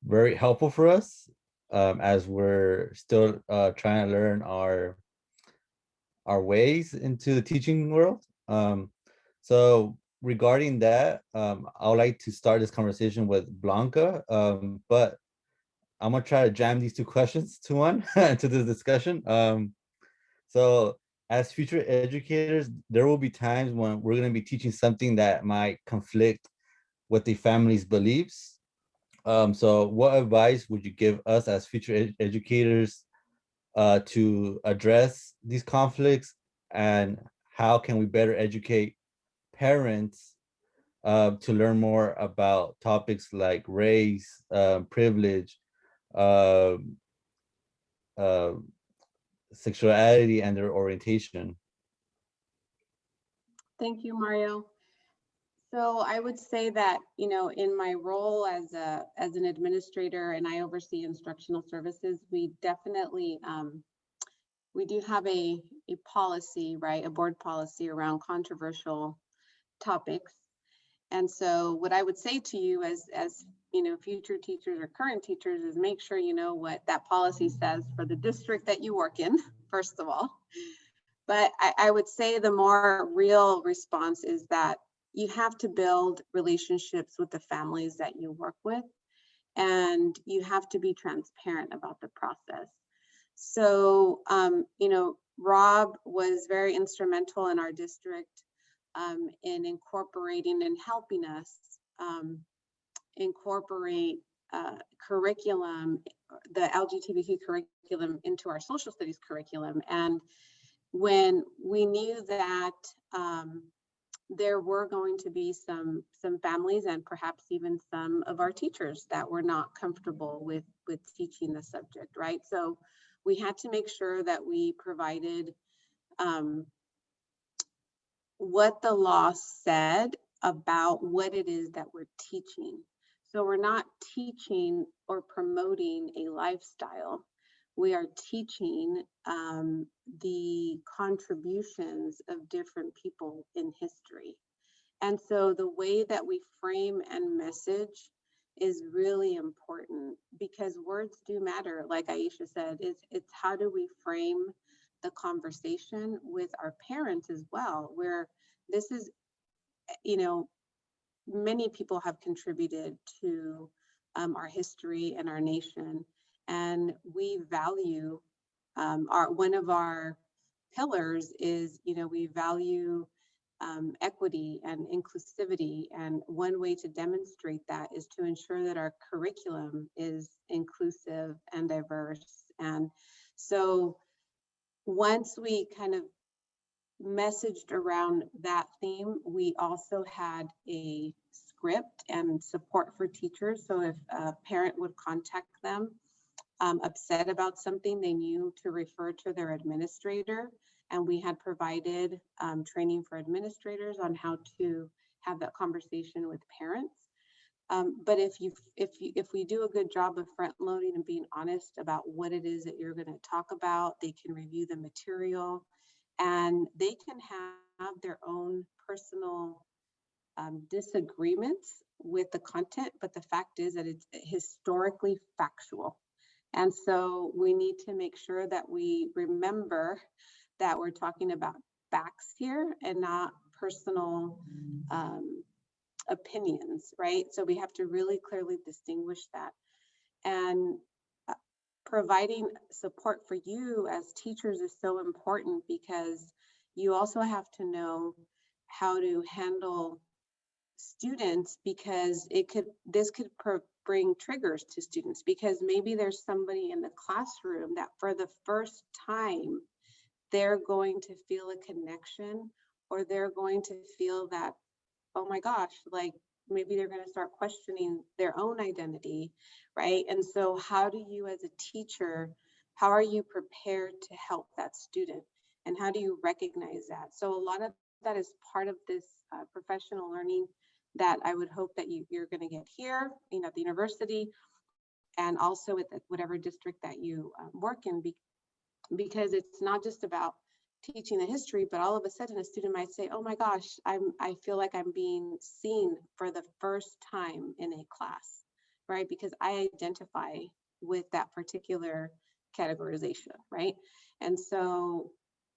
very helpful for us as we're still trying to learn our ways into the teaching world. So regarding that, I would like to start this conversation with Blanca, but I'm gonna try to jam these two questions to one to this discussion. So as future educators, there will be times when we're going to be teaching something that might conflict with the family's beliefs. So what advice would you give us as future educators to address these conflicts, and how can we better educate parents to learn more about topics like race, privilege, uh, uh, sexuality, and their orientation? Thank you, Mario. So I would say that, you know, in my role as an administrator, and I oversee instructional services, we definitely we do have a policy, right, a board policy around controversial topics. And so what I would say to you as you know, future teachers or current teachers is make sure you know what that policy says for the district that you work in, first of all. But I would say the more real response is that you have to build relationships with the families that you work with, and you have to be transparent about the process. So, you know, Rob was very instrumental in our district in incorporating and helping us incorporate curriculum, the LGBTQ curriculum, into our social studies curriculum. And when we knew that there were going to be some families and perhaps even some of our teachers that were not comfortable with teaching the subject, right? So we had to make sure that we provided what the law said about what it is that we're teaching. So we're not teaching or promoting a lifestyle. We are teaching the contributions of different people in history. And so the way that we frame and message is really important, because words do matter. Like Aisha said, it's how do we frame the conversation with our parents as well, where this is, you know, many people have contributed to our history and our nation, and we value one of our pillars is, you know, we value equity and inclusivity, and one way to demonstrate that is to ensure that our curriculum is inclusive and diverse. And so once we kind of messaged around that theme, we also had a script and support for teachers. So if a parent would contact them upset about something, they knew to refer to their administrator. And we had provided training for administrators on how to have that conversation with parents. But if we do a good job of front loading and being honest about what it is that you're going to talk about, they can review the material, and they can have their own personal disagreements with the content, but the fact is that it's historically factual. And so we need to make sure that we remember that we're talking about facts here and not personal opinions, right? So we have to really clearly distinguish that. And providing support for you as teachers is so important, because you also have to know how to handle students, because this could bring triggers to students, because maybe there's somebody in the classroom that for the first time they're going to feel a connection, or they're going to feel that, oh my gosh, like maybe they're going to start questioning their own identity, right? And so how do you as a teacher, how are you prepared to help that student? And how do you recognize that? So a lot of that is part of this professional learning that I would hope that you're going to get here, you know, at the university, and also with whatever district that you work in, because it's not just about teaching the history, but all of a sudden a student might say, oh my gosh, I feel like I'm being seen for the first time in a class, right? Because I identify with that particular categorization, right? And so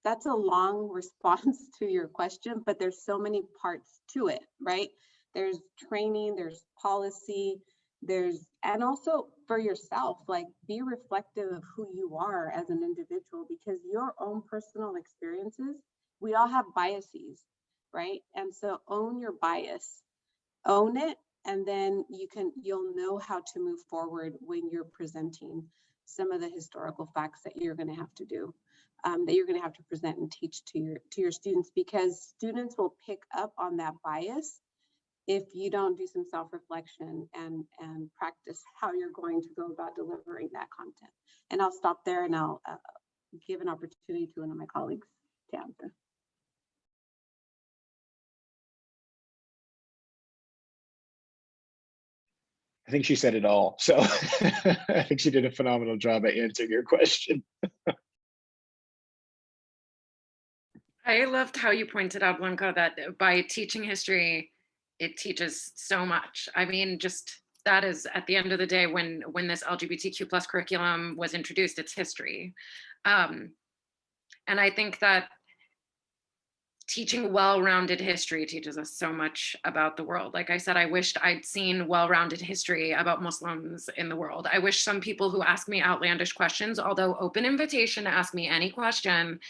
that's a long response to your question, but there's so many parts to it, right? There's training, there's policy, and also for yourself, like be reflective of who you are as an individual, because your own personal experiences, we all have biases, right? And so own your bias, own it, and then you'll know how to move forward when you're presenting some of the historical facts that you're going to have to do, that you're going to have to present and teach to your students, because students will pick up on that bias if you don't do some self-reflection and practice how you're going to go about delivering that content. And I'll stop there, and I'll give an opportunity to one of my colleagues to answer. I think she said it all. So I think she did a phenomenal job at answering your question. I loved how you pointed out, Blanca, that by teaching history, it teaches so much. I mean, just that is at the end of the day, when this LGBTQ plus curriculum was introduced, it's history. And I think that teaching well-rounded history teaches us so much about the world. Like I said, I wished I'd seen well-rounded history about Muslims in the world. I wish some people who ask me outlandish questions, although open invitation to ask me any question,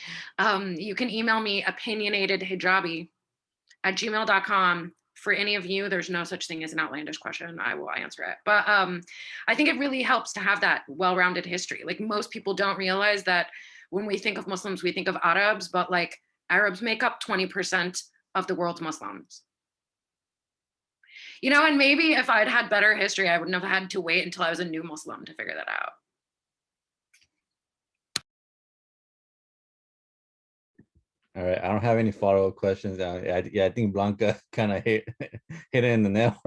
you can email me opinionatedhijabi@gmail.com. For any of you, there's no such thing as an outlandish question. I will answer it. But I think it really helps to have that well-rounded history. Like most people don't realize that when we think of Muslims, we think of Arabs, but like Arabs make up 20% of the world's Muslims. You know, and maybe if I'd had better history, I wouldn't have had to wait until I was a new Muslim to figure that out. All right, I don't have any follow-up questions. I think Blanca kind of hit it in the nail.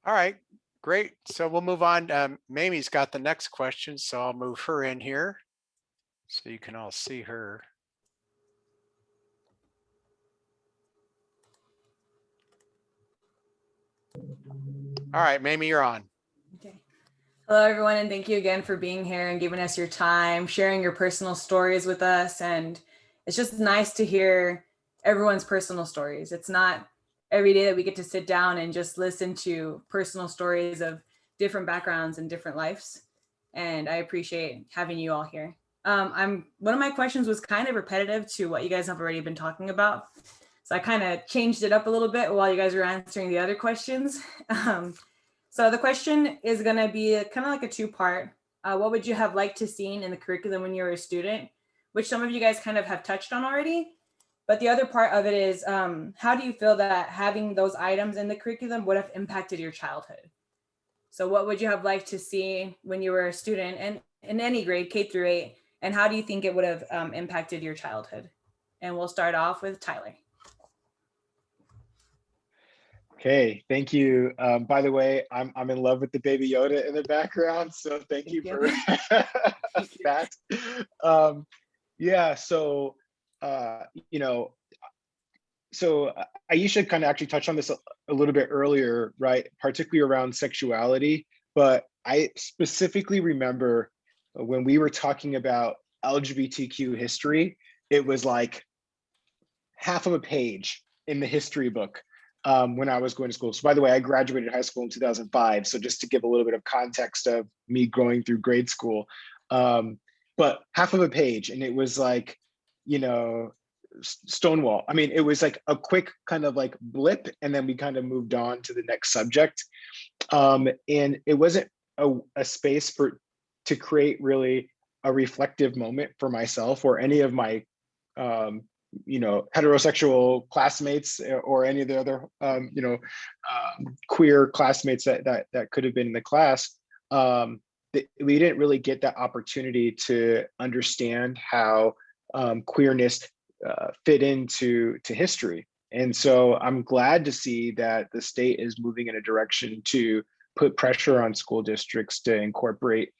All right, great. So we'll move on. Mamie's got the next question, so I'll move her in here so you can all see her. All right, Mamie, you're on. Okay. Hello, everyone, and thank you again for being here and giving us your time, sharing your personal stories with us. And it's just nice to hear everyone's personal stories. It's not every day that we get to sit down and just listen to personal stories of different backgrounds and different lives. And I appreciate having you all here. One of my questions was kind of repetitive to what you guys have already been talking about. So I kind of changed it up a little bit while you guys were answering the other questions. So the question is going to be kind of like a two-part. What would you have liked to seen in the curriculum when you were a student, which some of you guys kind of have touched on already. But the other part of it is, how do you feel that having those items in the curriculum would have impacted your childhood? So what would you have liked to see when you were a student and in any grade, K through 8, and how do you think it would have impacted your childhood? And we'll start off with Tyler. Okay, thank you. By the way, I'm in love with the Baby Yoda in the background, so thank you for that. Yeah, so you know, so Aisha kind of actually touched on this a little bit earlier, right? Particularly around sexuality, but I specifically remember when we were talking about LGBTQ history, it was like half of a page in the history book. When I was going to school. So by the way, I graduated high school in 2005. So just to give a little bit of context of me going through grade school, but half of a page, and it was like, you know, Stonewall. I mean, it was like a quick kind of like blip, and then we kind of moved on to the next subject. And it wasn't a space to create really a reflective moment for myself or any of my you know, heterosexual classmates or any of the other, you know, queer classmates that could have been in the class. We didn't really get that opportunity to understand how queerness fit into history. And so I'm glad to see that the state is moving in a direction to put pressure on school districts to incorporate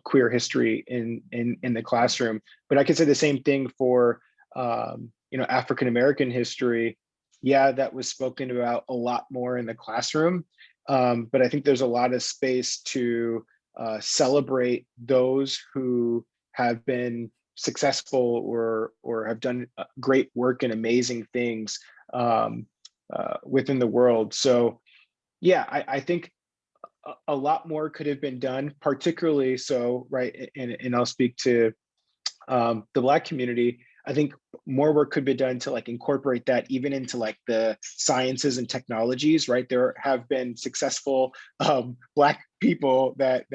queer history in the classroom. But I could say the same thing for African American history. Yeah, that was spoken about a lot more in the classroom, but I think there's a lot of space to celebrate those who have been successful or have done great work and amazing things within the world. So yeah, I think a lot more could have been done, particularly so, right? And I'll speak to the Black community. I think more work could be done to like incorporate that even into like the sciences and technologies, right? There have been successful Black people that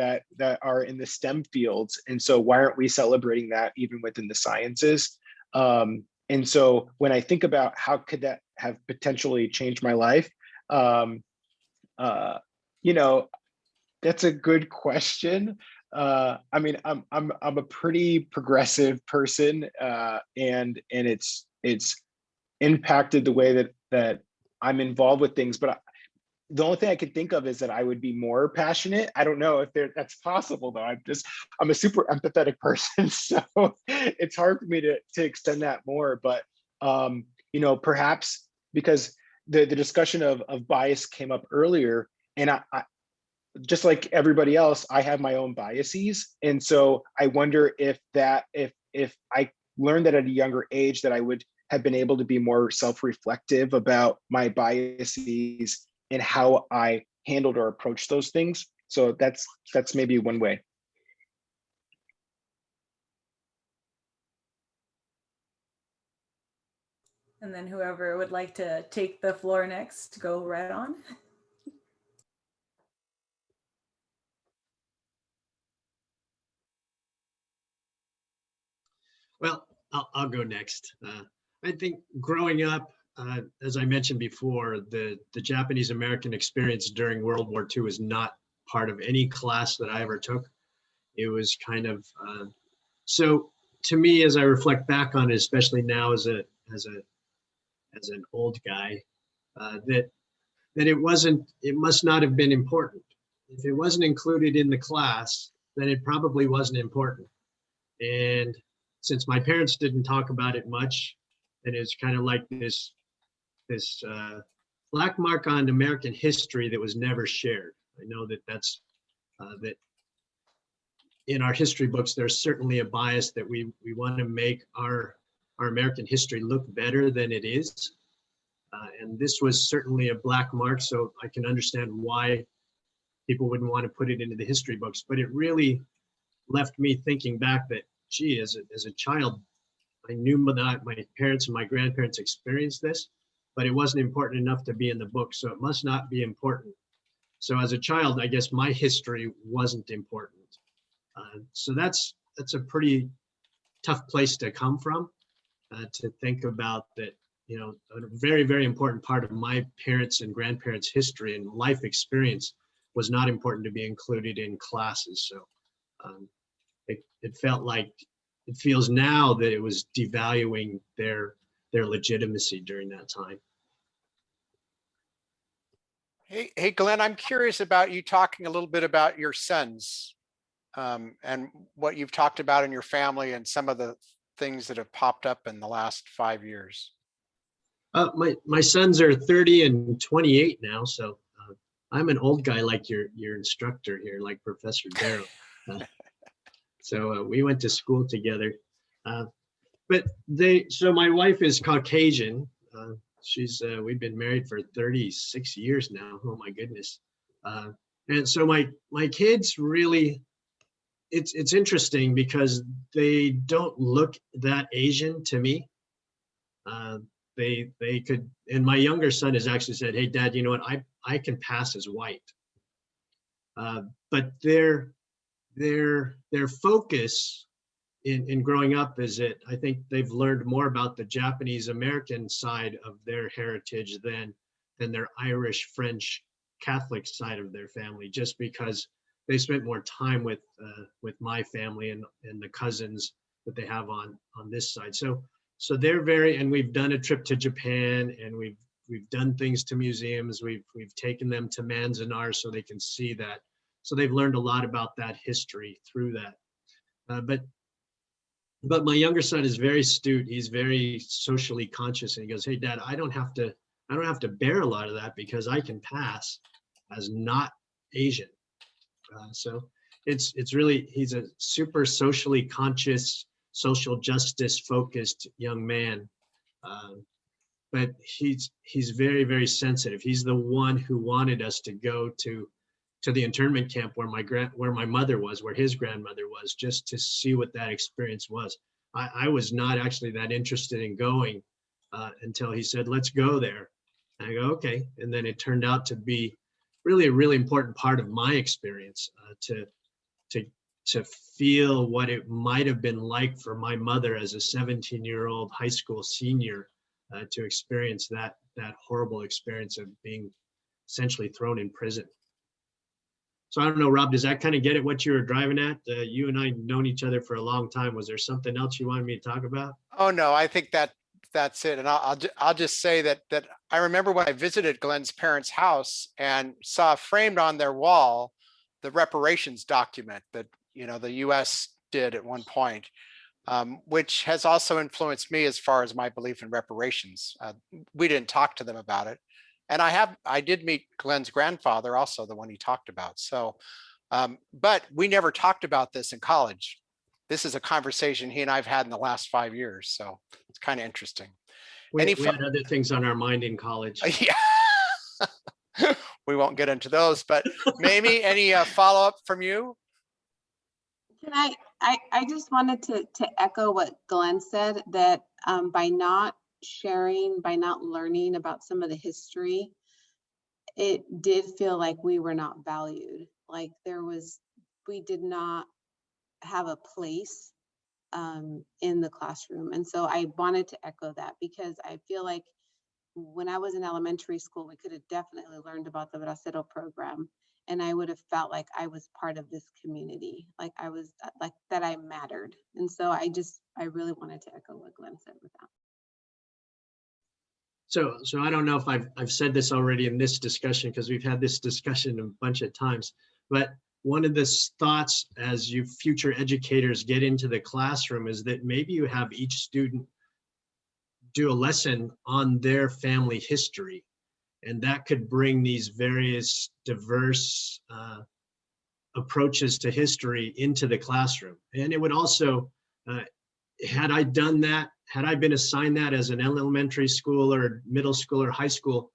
are in the STEM fields. And so why aren't we celebrating that even within the sciences? And so when I think about how could that have potentially changed my life, that's a good question. I mean, I'm a pretty progressive person, and it's impacted the way that I'm involved with things. But the only thing I can think of is that I would be more passionate. I don't know if that's possible though. I'm a super empathetic person, so it's hard for me to extend that more. But perhaps because the discussion of bias came up earlier, and I just like everybody else, I have my own biases. And so I wonder if I learned that at a younger age, that I would have been able to be more self-reflective about my biases and how I handled or approached those things. So that's maybe one way. And then whoever would like to take the floor next, go right on. Well, I'll go next. I think growing up, as I mentioned before, the Japanese American experience during World War II was not part of any class that I ever took. It was kind of so to me, as I reflect back on it, especially now as an old guy, that it must not have been important. If it wasn't included in the class, then it probably wasn't important. And since my parents didn't talk about it much, and it's kind of like this black mark on American history that was never shared. I know that's that in our history books, there's certainly a bias that we want to make our American history look better than it is. And this was certainly a black mark, so I can understand why people wouldn't want to put it into the history books. But it really left me thinking back that, gee, as a child, I knew that my parents and my grandparents experienced this, but it wasn't important enough to be in the book, so it must not be important. So as a child, I guess my history wasn't important. So that's a pretty tough place to come from, to think about that, a very, very important part of my parents' and grandparents' history and life experience was not important to be included in classes. So it felt like, it feels now that it was devaluing their legitimacy during that time. Hey, Glenn, I'm curious about you talking a little bit about your sons and what you've talked about in your family and some of the things that have popped up in the last 5 years. My sons are 30 and 28 now, so I'm an old guy like your instructor here, like Professor Darrow. So we went to school together. So my wife is Caucasian. We've been married for 36 years now. Oh my goodness. And so my kids really, it's interesting because they don't look that Asian to me. They could, and my younger son has actually said, "Hey Dad, you know what? I can pass as white." But their focus in growing up is that I think they've learned more about the Japanese American side of their heritage than their Irish, French, Catholic side of their family, just because they spent more time with my family and the cousins that they have on this side. So they're and we've done a trip to Japan, and we've we've done things to museums. We've taken them to Manzanar so they can see that. So they've learned a lot about that history through that. But my younger son is very astute. He's very socially conscious, and he goes, "Hey, Dad, I don't have to bear a lot of that because I can pass as not Asian." So it's really, he's a super socially conscious, social justice focused young man. But he's very, very sensitive. He's the one who wanted us to go to the internment camp where my mother was, where his grandmother was, just to see what that experience was. I was not actually that interested in going until he said, "Let's go there." And I go, "Okay." And then it turned out to be really a really important part of my experience, to feel what it might have been like for my mother as a 17-year-old high school senior, to experience that horrible experience of being essentially thrown in prison. So I don't know, Rob, does that kind of get at what you were driving at? You and I known each other for a long time. Was there something else you wanted me to talk about? Oh, no, I think that's it. And I'll just say that I remember when I visited Glenn's parents' house and saw framed on their wall the reparations document that, the US did at one point, which has also influenced me as far as my belief in reparations. We didn't talk to them about it. And I did meet Glenn's grandfather, also the one he talked about. So, but we never talked about this in college. This is a conversation he and I've had in the last 5 years. So it's kind of interesting. We had other things on our mind in college. Yeah. We won't get into those, but Mamie, any follow-up from you? Can I just wanted to echo what Glenn said, that by not sharing, by not learning about some of the history, it did feel like we were not valued. Like we did not have a place in the classroom. And so I wanted to echo that, because I feel like when I was in elementary school, we could have definitely learned about the Bracero program. And I would have felt like I was part of this community, like I was, like that I mattered. And so I really wanted to echo what Glenn said with that. So I don't know if I've said this already in this discussion, because we've had this discussion a bunch of times, but one of the thoughts as you future educators get into the classroom is that maybe you have each student do a lesson on their family history, and that could bring these various diverse approaches to history into the classroom. And it would also, had I done that, had I been assigned that as an elementary school or middle school or high school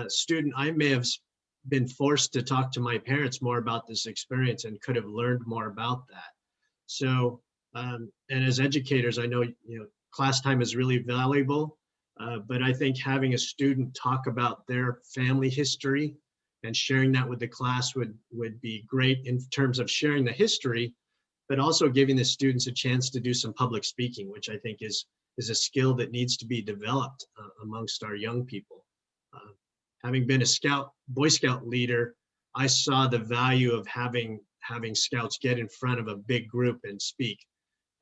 student, I may have been forced to talk to my parents more about this experience and could have learned more about that. So, and as educators, I know, class time is really valuable, but I think having a student talk about their family history and sharing that with the class would be great in terms of sharing the history, but also giving the students a chance to do some public speaking, which I think is a skill that needs to be developed amongst our young people. Having been a Boy Scout leader, I saw the value of having scouts get in front of a big group and speak,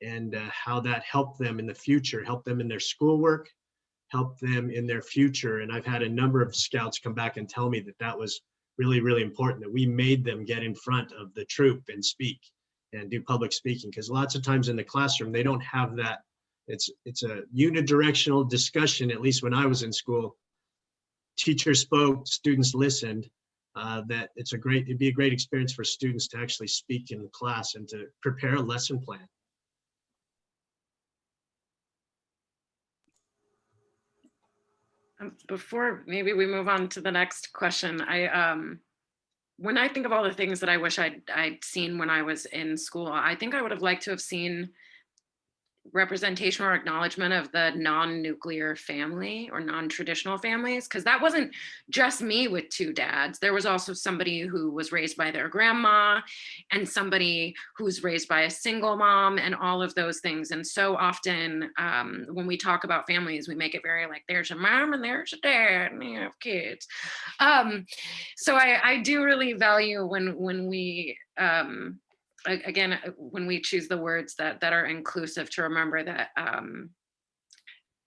and how that helped them in the future, helped them in their schoolwork, helped them in their future. And I've had a number of scouts come back and tell me that was really, really important, that we made them get in front of the troop and speak and do public speaking, because lots of times in the classroom, they don't have that. It's a unidirectional discussion, at least when I was in school. Teacher spoke, students listened. That it'd be a great experience for students to actually speak in the class and to prepare a lesson plan. Before maybe we move on to the next question, when I think of all the things that I wish I'd seen when I was in school, I think I would have liked to have seen representation or acknowledgement of the non-nuclear family or non-traditional families, because that wasn't just me with two dads. There was also somebody who was raised by their grandma and somebody who's raised by a single mom and all of those things. And so often when we talk about families, we make it very like there's a mom and there's a dad and you have kids. So I do really value when we again, when we choose the words that are inclusive, to remember that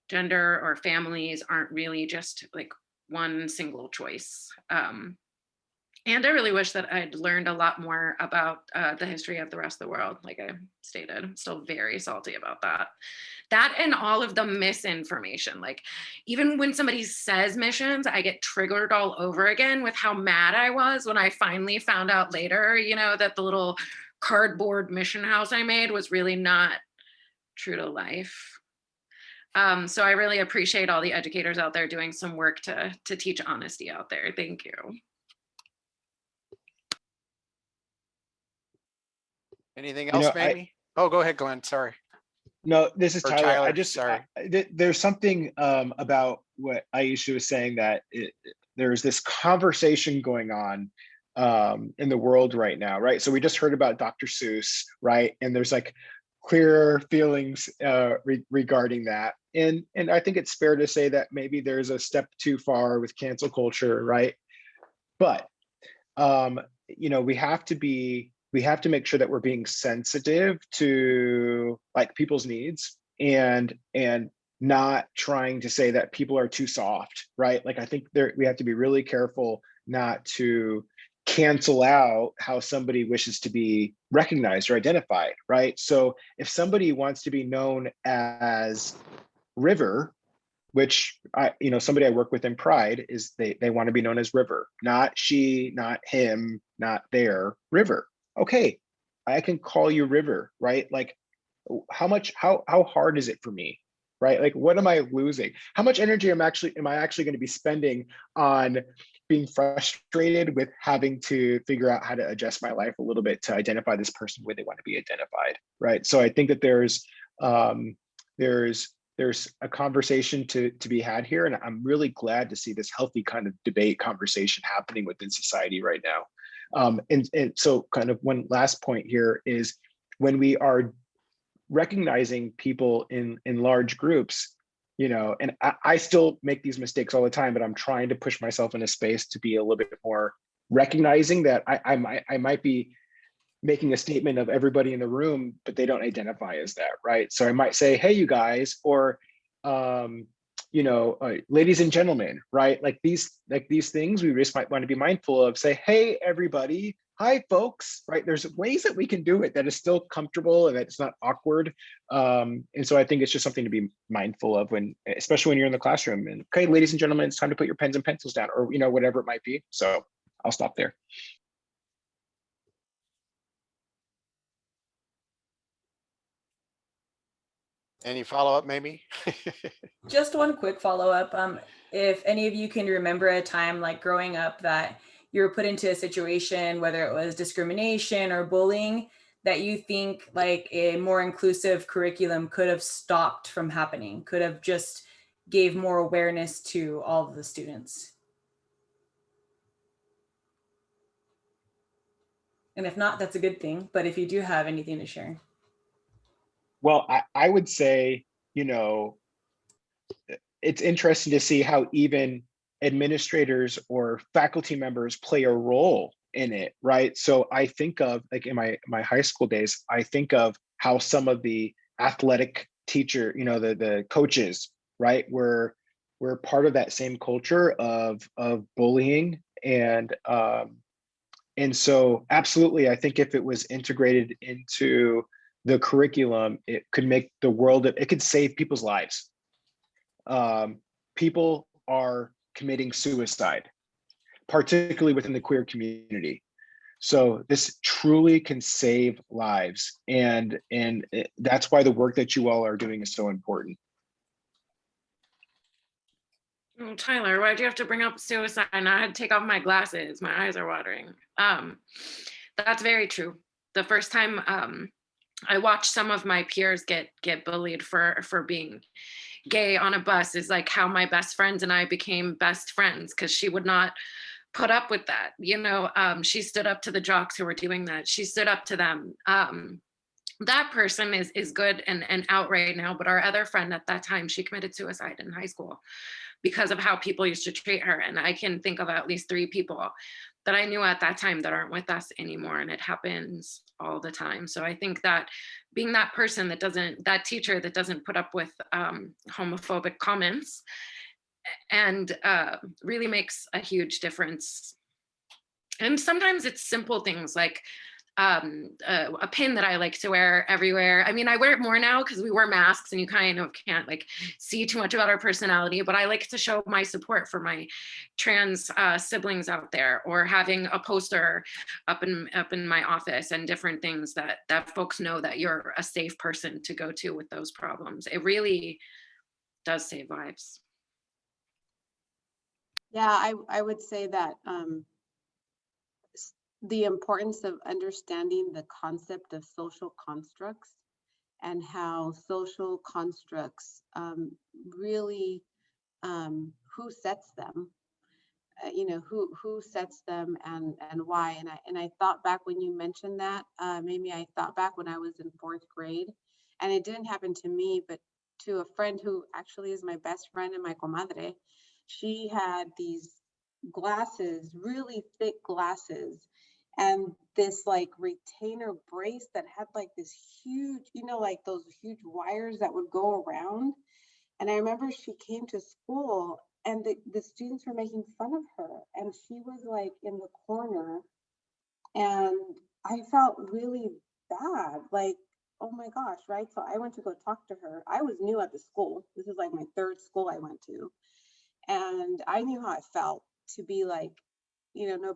gender or families aren't really just like one single choice. And I really wish that I'd learned a lot more about the history of the rest of the world. Like I stated, I'm still very salty about that. That and all of the misinformation. Like even when somebody says missions, I get triggered all over again with how mad I was when I finally found out later, you know, that the little cardboard mission house I made was really not true to life. So I really appreciate all the educators out there doing some work to teach honesty out there. Thank you. Anything You else, know, maybe? Oh, go ahead, Glenn. Sorry. No, this is Or Tyler. Tyler, I just, sorry. there's something about what Aisha was saying, that there's this conversation going on in the world right now, right? So we just heard about Dr. Seuss, right? And there's like clear feelings regarding that. And I think it's fair to say that maybe there's a step too far with cancel culture, right? But you know, we have to make sure that we're being sensitive to like people's needs and not trying to say that people are too soft, right? Like I think we have to be really careful not to cancel out how somebody wishes to be recognized or identified, right? So if somebody wants to be known as River, which somebody I work with in Pride is they want to be known as River, not she, not him, not their, River. Okay, I can call you River, right? Like how hard is it for me, right? Like what am I losing? How much energy am I actually going to be spending on being frustrated with having to figure out how to adjust my life a little bit to identify this person where they want to be identified, right? So I think that there's a conversation to be had here, and I'm really glad to see this healthy kind of debate conversation happening within society right now. And so kind of one last point here is when we are recognizing people in large groups, and I still make these mistakes all the time, but I'm trying to push myself in a space to be a little bit more recognizing that I might be making a statement of everybody in the room, but they don't identify as that, right? So I might say, hey, you guys, or ladies and gentlemen, right? Like these things we just might want to be mindful of. Say, hey, everybody, hi, folks, right? There's ways that we can do it that is still comfortable and that it's not awkward. And so I think it's just something to be mindful of especially when you're in the classroom. And okay, ladies and gentlemen, it's time to put your pens and pencils down, or whatever it might be. So I'll stop there. Any follow-up, maybe? Just one quick follow-up. If any of you can remember a time like growing up that you were put into a situation, whether it was discrimination or bullying, that you think like a more inclusive curriculum could have stopped from happening, could have just gave more awareness to all of the students. And if not, that's a good thing. But if you do have anything to share. Well, I would say, it's interesting to see how even administrators or faculty members play a role in it, right? So I think of, like in my high school days, I think of how some of the athletic teacher, the coaches, right, were part of that same culture of bullying. And so absolutely, I think if it was integrated into the curriculum, it could make the world, it could save people's lives. People are committing suicide, particularly within the queer community. So this truly can save lives. And that's why the work that you all are doing is so important. Oh, Tyler, why'd you have to bring up suicide? I had to take off my glasses. My eyes are watering. That's very true. The first time I watched some of my peers get bullied for being gay on a bus is like how my best friends and I became best friends, because she would not put up with that. She stood up to the jocks who were doing that. She stood up to them. That person is good and out right now, but our other friend at that time, she committed suicide in high school because of how people used to treat her. And I can think of at least 3 people that I knew at that time that aren't with us anymore. And it happens all the time. So I think that being that person that teacher that doesn't put up with homophobic comments and really makes a huge difference. And sometimes it's simple things like a pin that I like to wear everywhere. I mean, I wear it more now because we wear masks and you kind of can't like see too much about our personality, but I like to show my support for my trans siblings out there, or having a poster up in my office and different things that folks know that you're a safe person to go to with those problems. It really does save lives. Yeah, I would say that the importance of understanding the concept of social constructs and how social constructs really who sets them, who sets them and why. And I thought back when you mentioned that, maybe I thought back when I was in 4th grade, and it didn't happen to me, but to a friend who actually is my best friend and my comadre. She had these glasses, really thick glasses, and this like retainer brace that had like this huge, like those huge wires that would go around. And I remember she came to school and the students were making fun of her, and she was like in the corner, and I felt really bad, like, oh my gosh, right? So I went to go talk to her. I was new at the school. This is like my 3rd school I went to. And I knew how it felt to be like, no,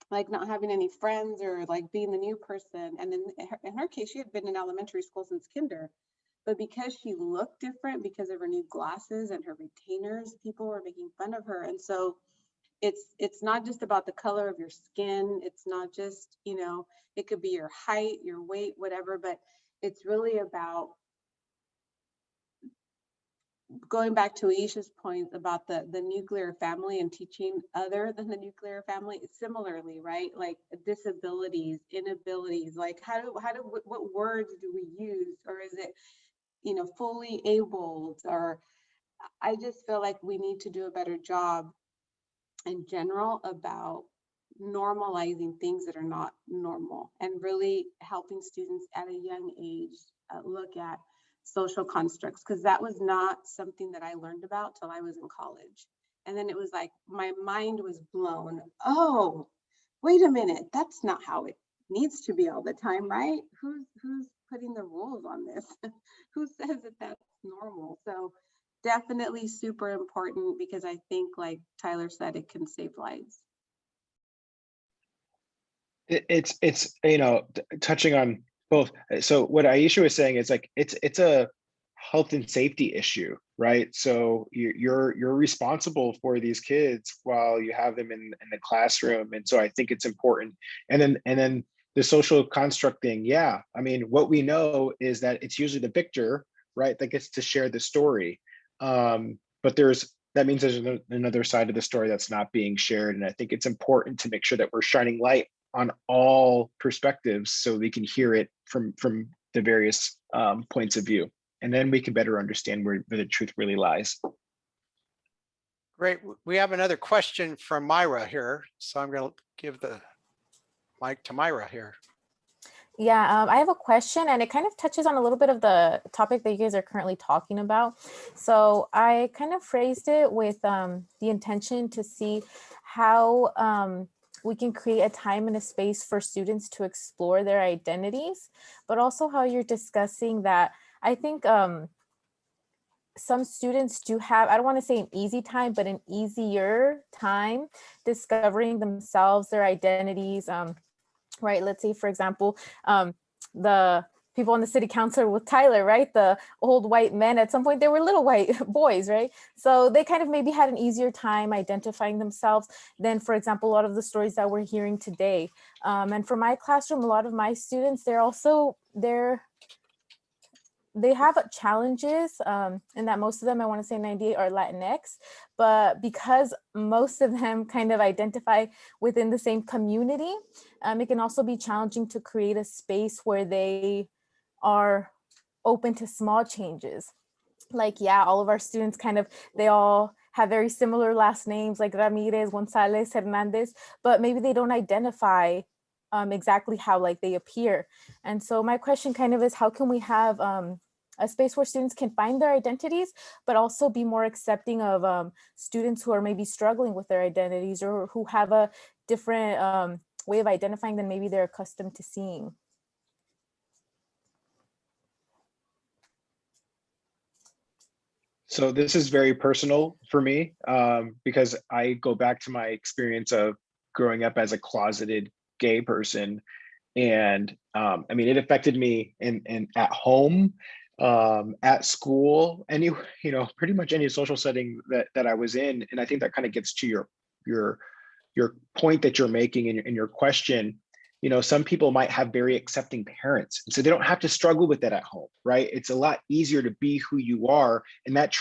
like not having any friends or like being the new person. And in her case, she had been in elementary school since kinder. But because she looked different, because of her new glasses and her retainers, people were making fun of her. And so it's not just about the color of your skin. It's not just, it could be your height, your weight, whatever, but it's really about going back to Aisha's point about the nuclear family and teaching other than the nuclear family. Similarly, right? Like disabilities, inabilities, like what words do we use? Or is it, fully abled? Or I just feel like we need to do a better job in general about normalizing things that are not normal, and really helping students at a young age look at social constructs, because that was not something that I learned about till I was in college. And then it was like my mind was blown. Oh, wait a minute, that's not how it needs to be all the time, right? Who's putting the rules on this? Who says that that's normal? So definitely super important, because I think, like Tyler said, it can save lives. It's touching on both. So what Aisha was saying is like it's a health and safety issue, right? So you're responsible for these kids while you have them in the classroom, and so I think it's important. And then the social construct thing, yeah. I mean, what we know is that it's usually the victor, right, that gets to share the story. But that means there's another side of the story that's not being shared, and I think it's important to make sure that we're shining light on all perspectives so we can hear it from the various points of view, and then we can better understand where the truth really lies. Great. We have another question from Myra here, so I'm going to give the mic to Myra here. Yeah, I have a question, and it kind of touches on a little bit of the topic that you guys are currently talking about. So I kind of phrased it with the intention to see how we can create a time and a space for students to explore their identities, but also how you're discussing that. I think some students do have, I don't want to say an easy time, but an easier time discovering themselves, their identities, right? Let's say, for example, the people on the city council with Tyler, right? The old white men, at some point they were little white boys, right? So they kind of maybe had an easier time identifying themselves than, for example, a lot of the stories that we're hearing today. And for my classroom, a lot of my students, they have challenges, and that most of them, I want to say 98, are Latinx, but because most of them kind of identify within the same community, it can also be challenging to create a space where they are open to small changes. Like, yeah, all of our students they all have very similar last names, like Ramirez, Gonzalez, Hernandez, but maybe they don't identify exactly how like they appear. And so my question kind of is, how can we have a space where students can find their identities, but also be more accepting of students who are maybe struggling with their identities or who have a different way of identifying than maybe they're accustomed to seeing. So this is very personal for me because I go back to my experience of growing up as a closeted gay person. And I mean, it affected me in at home, at school, any, you know, pretty much any social setting that I was in. And I think that kind of gets to your point that you're making in your question. You know, some people might have very accepting parents, and so they don't have to struggle with that at home, right? It's a lot easier to be who you are, and that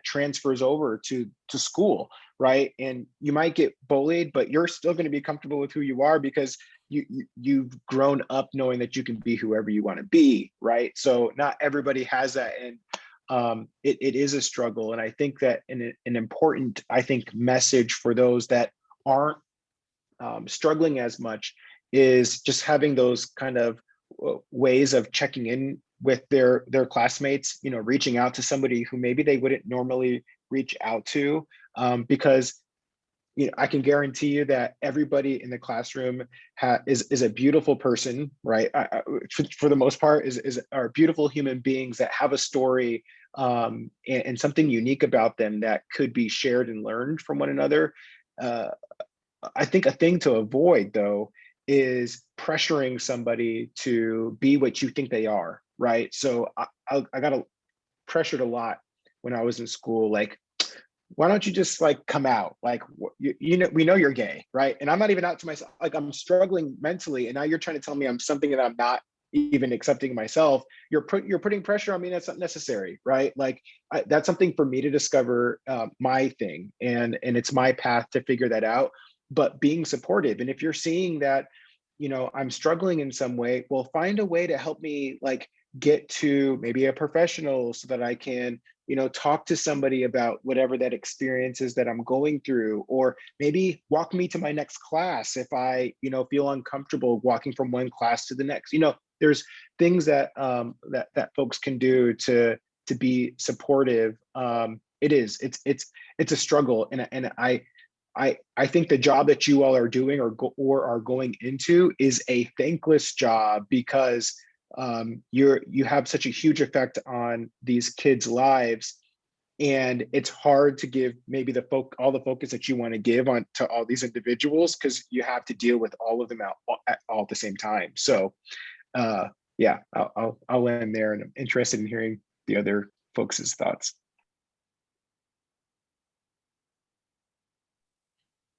transfers over to school, right? And you might get bullied, but you're still going to be comfortable with who you are because you've grown up knowing that you can be whoever you want to be, right? So not everybody has that, and it is a struggle. And I think that an important, I think, message for those that aren't struggling as much is just having those kind of ways of checking in with their classmates, you know, reaching out to somebody who maybe they wouldn't normally reach out to, because you know, I can guarantee you that everybody in the classroom is a beautiful person, right? For the most part, are beautiful human beings that have a story and something unique about them that could be shared and learned from one another. I think a thing to avoid, though, is pressuring somebody to be what you think they are, right? So I got pressured a lot when I was in school, like, why don't you just like come out? Like, you know, we know you're gay, right? And I'm not even out to myself. Like, I'm struggling mentally, and now you're trying to tell me I'm something that I'm not even accepting myself. You're putting pressure on me that's not necessary, right? Like, that's something for me to discover my thing, and it's my path to figure that out. But being supportive, and if you're seeing that, you know, I'm struggling in some way, well, find a way to help me like get to maybe a professional so that I can, you know, talk to somebody about whatever that experience is that I'm going through, or maybe walk me to my next class if I, you know, feel uncomfortable walking from one class to the next. You know, there's things that that folks can do to be supportive. It's a struggle, and I think the job that you all are doing or are going into is a thankless job, because you have such a huge effect on these kids' lives, and it's hard to give maybe all the focus that you want to give on to all these individuals, because you have to deal with all of them all at the same time. So yeah, I'll end there, and I'm interested in hearing the other folks' thoughts.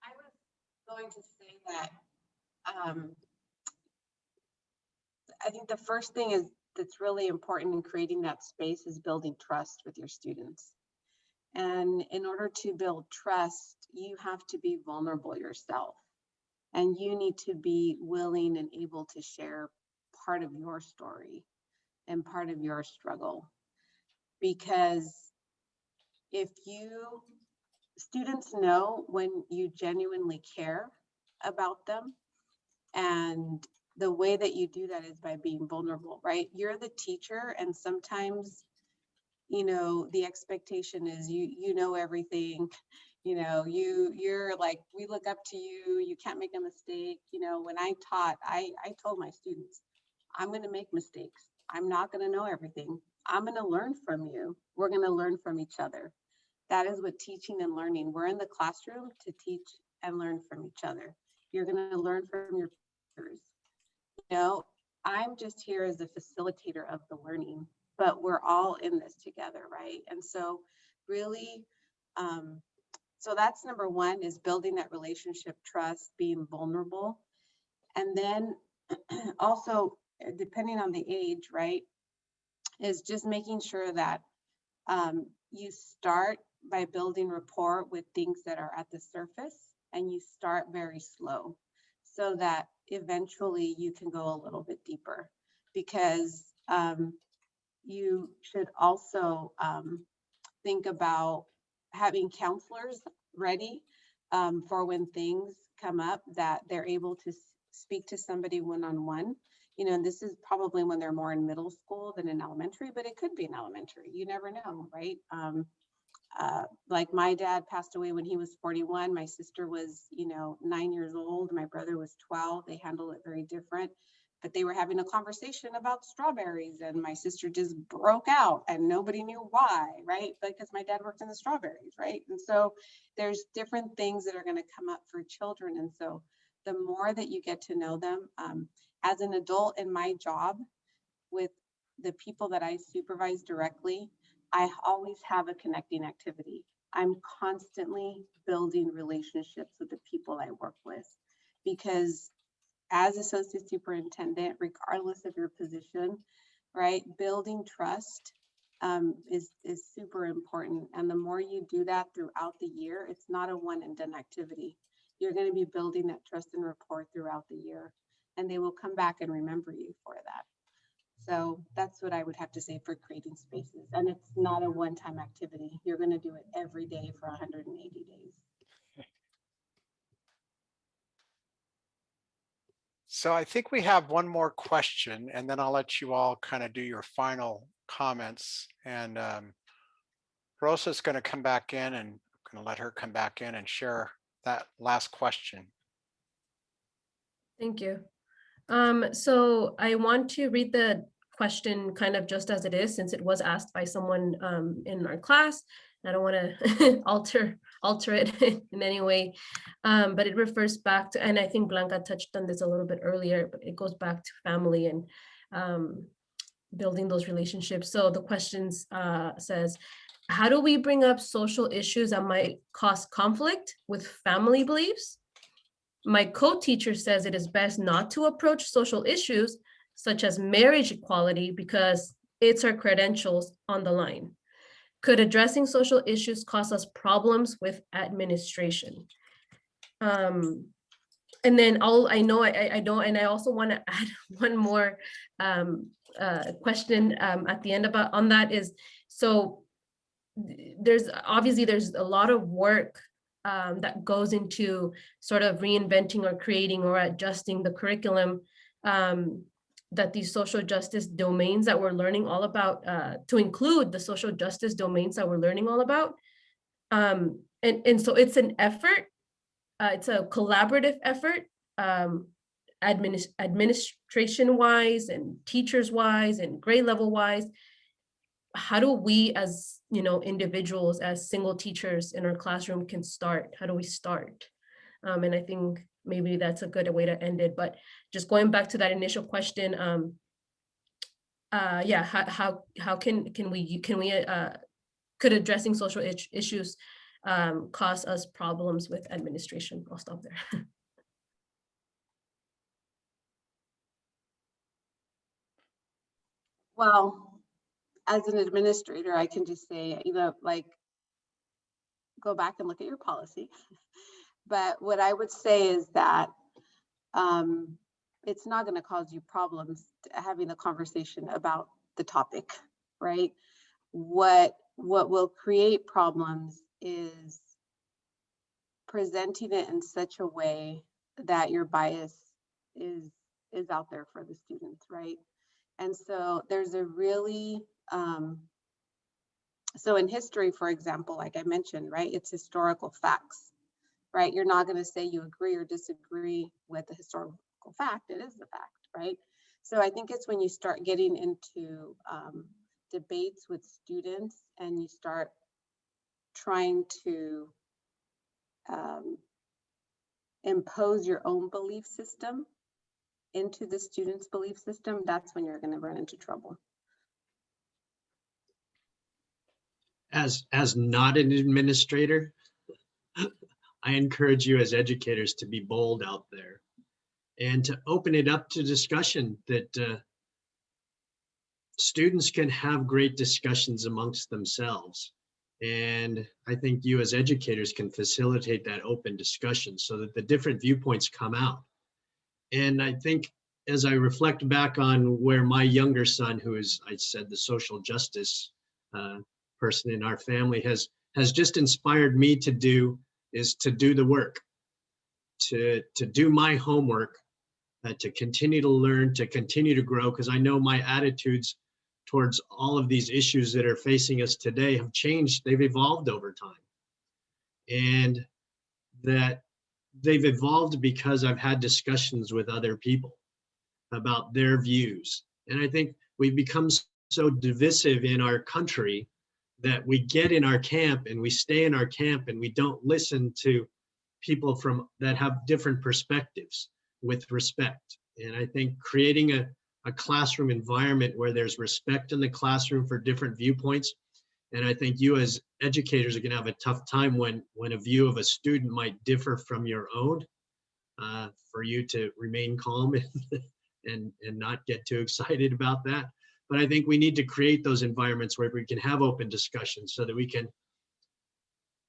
I was going to say that I think the first thing that's really important in creating that space is building trust with your students. And in order to build trust, you have to be vulnerable yourself. And you need to be willing and able to share part of your story and part of your struggle. Because if students know when you genuinely care about them, and the way that you do that is by being vulnerable, right? You're the teacher, and sometimes, you know, the expectation is you know everything. You know, you're like, we look up to you, you can't make a mistake. You know, when I taught, I told my students, I'm going to make mistakes. I'm not going to know everything. I'm going to learn from you. We're going to learn from each other. That is what teaching and learning. We're in the classroom to teach and learn from each other. You're going to learn from your peers. You know, I'm just here as a facilitator of the learning, but we're all in this together, right? And so really, so that's number one, is building that relationship, trust, being vulnerable. And then also, depending on the age, right, is just making sure that you start by building rapport with things that are at the surface, and you start very slow so that eventually you can go a little bit deeper. Because you should also think about having counselors ready for when things come up, that they're able to speak to somebody one-on-one. You know, and this is probably when they're more in middle school than in elementary, but it could be in elementary. You never know, right? Like my dad passed away when he was 41. My sister was, 9 years old. My brother was 12. They handled it very different. But they were having a conversation about strawberries, and my sister just broke out and nobody knew why, right? Because my dad worked in the strawberries, right? And so there's different things that are going to come up for children. And so the more that you get to know them, as an adult in my job with the people that I supervise directly, I always have a connecting activity. I'm constantly building relationships with the people I work with, because as associate superintendent, regardless of your position, right, building trust is super important. And the more you do that throughout the year, it's not a one and done activity. You're going to be building that trust and rapport throughout the year, and they will come back and remember you for that. So that's what I would have to say for creating spaces. And it's not a one-time activity. You're going to do it every day for 180 days. So I think we have one more question, and then I'll let you all kind of do your final comments. And Rosa's going to come back in, and I'm going to let her come back in and share that last question. Thank you. So I want to read the question kind of just as it is, since it was asked by someone in our class. I don't want to alter it in any way, but it refers back to, and I think Blanca touched on this a little bit earlier, but it goes back to family and building those relationships. So the question says, how do we bring up social issues that might cause conflict with family beliefs? My co-teacher says it is best not to approach social issues such as marriage equality because it's our credentials on the line. Could addressing social issues cause us problems with administration? And then I don't, and I also want to add one more question at the end about on that is, so there's a lot of work that goes into sort of reinventing or creating or adjusting the curriculum that these social justice domains that we're learning all about, to include the social justice domains that we're learning all about. And so it's an effort, it's a collaborative effort, administration wise and teachers wise and grade level wise. How do we as individuals, as single teachers in our classroom can start? How do we start? And I think maybe that's a good way to end it. But just going back to that initial question, yeah, how can we could addressing social issues cause us problems with administration? I'll stop there. Well, as an administrator, I can just say, like, go back and look at your policy. But what I would say is that it's not going to cause you problems having the conversation about the topic, right? What will create problems is presenting it in such a way that your bias is out there for the students, right? And so there's a really so in history, for example, like I mentioned, right, it's historical facts, right? You're not going to say you agree or disagree with the historical fact. It is the fact, right? So I think it's when you start getting into debates with students and you start trying to impose your own belief system into the student's belief system, that's when you're going to run into trouble. As not an administrator, I encourage you as educators to be bold out there and to open it up to discussion, that students can have great discussions amongst themselves. And I think you as educators can facilitate that open discussion so that the different viewpoints come out. And I think as I reflect back on where my younger son, who is, I said, the social justice person in our family, has just inspired me to do, is to do the work, to do my homework to continue to learn, to continue to grow, because I know my attitudes towards all of these issues that are facing us today have changed. They've evolved over time. And that they've evolved because I've had discussions with other people about their views. And I think we've become so divisive in our country that we get in our camp and we stay in our camp and we don't listen to people from that have different perspectives with respect. And I think creating a classroom environment where there's respect in the classroom for different viewpoints. And I think you as educators are going to have a tough time when a view of a student might differ from your own, for you to remain calm and not get too excited about that. But I think we need to create those environments where we can have open discussions so that we can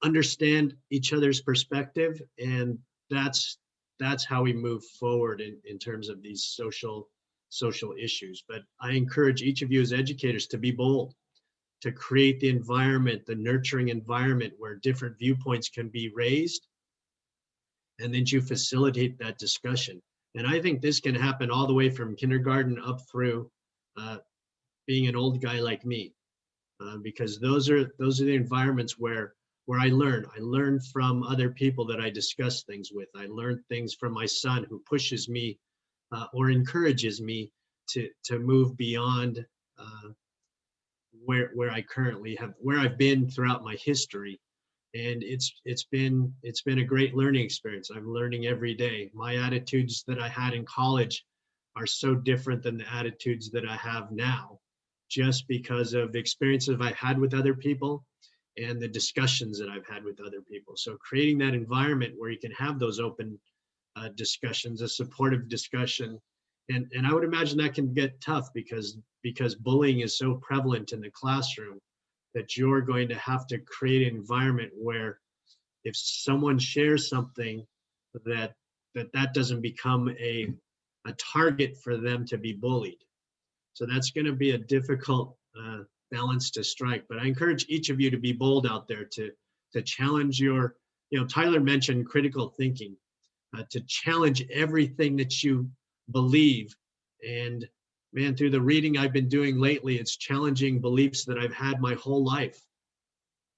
understand each other's perspective. And that's how we move forward in terms of these social issues. But I encourage each of you as educators to be bold, to create the environment, the nurturing environment where different viewpoints can be raised, and then you facilitate that discussion. And I think this can happen all the way from kindergarten up through being an old guy like me, because those are the environments where I learn. I learn from other people that I discuss things with. I learn things from my son who pushes me or encourages me to move beyond where I currently have, where I've been throughout my history. And it's been a great learning experience. I'm learning every day. My attitudes that I had in college are so different than the attitudes that I have now, just because of the experiences I've had with other people and the discussions that I've had with other people. So creating that environment where you can have those open discussions, a supportive discussion. And I would imagine that can get tough because bullying is so prevalent in the classroom that you're going to have to create an environment where if someone shares something that doesn't become a target for them to be bullied. So that's going to be a difficult balance to strike. But I encourage each of you to be bold out there, to challenge your, Tyler mentioned critical thinking, to challenge everything that you believe. And man, through the reading I've been doing lately, it's challenging beliefs that I've had my whole life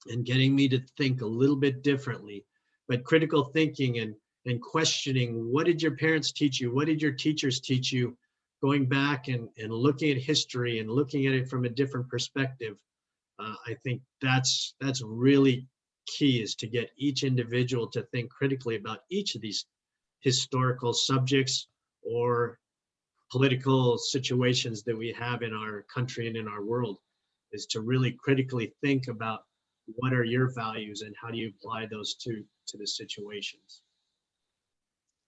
and getting me to think a little bit differently. But critical thinking and questioning, what did your parents teach you? What did your teachers teach you? Going back and looking at history and looking at it from a different perspective. I think that's really key, is to get each individual to think critically about each of these historical subjects or political situations that we have in our country and in our world, is to really critically think about what are your values and how do you apply those to the situations.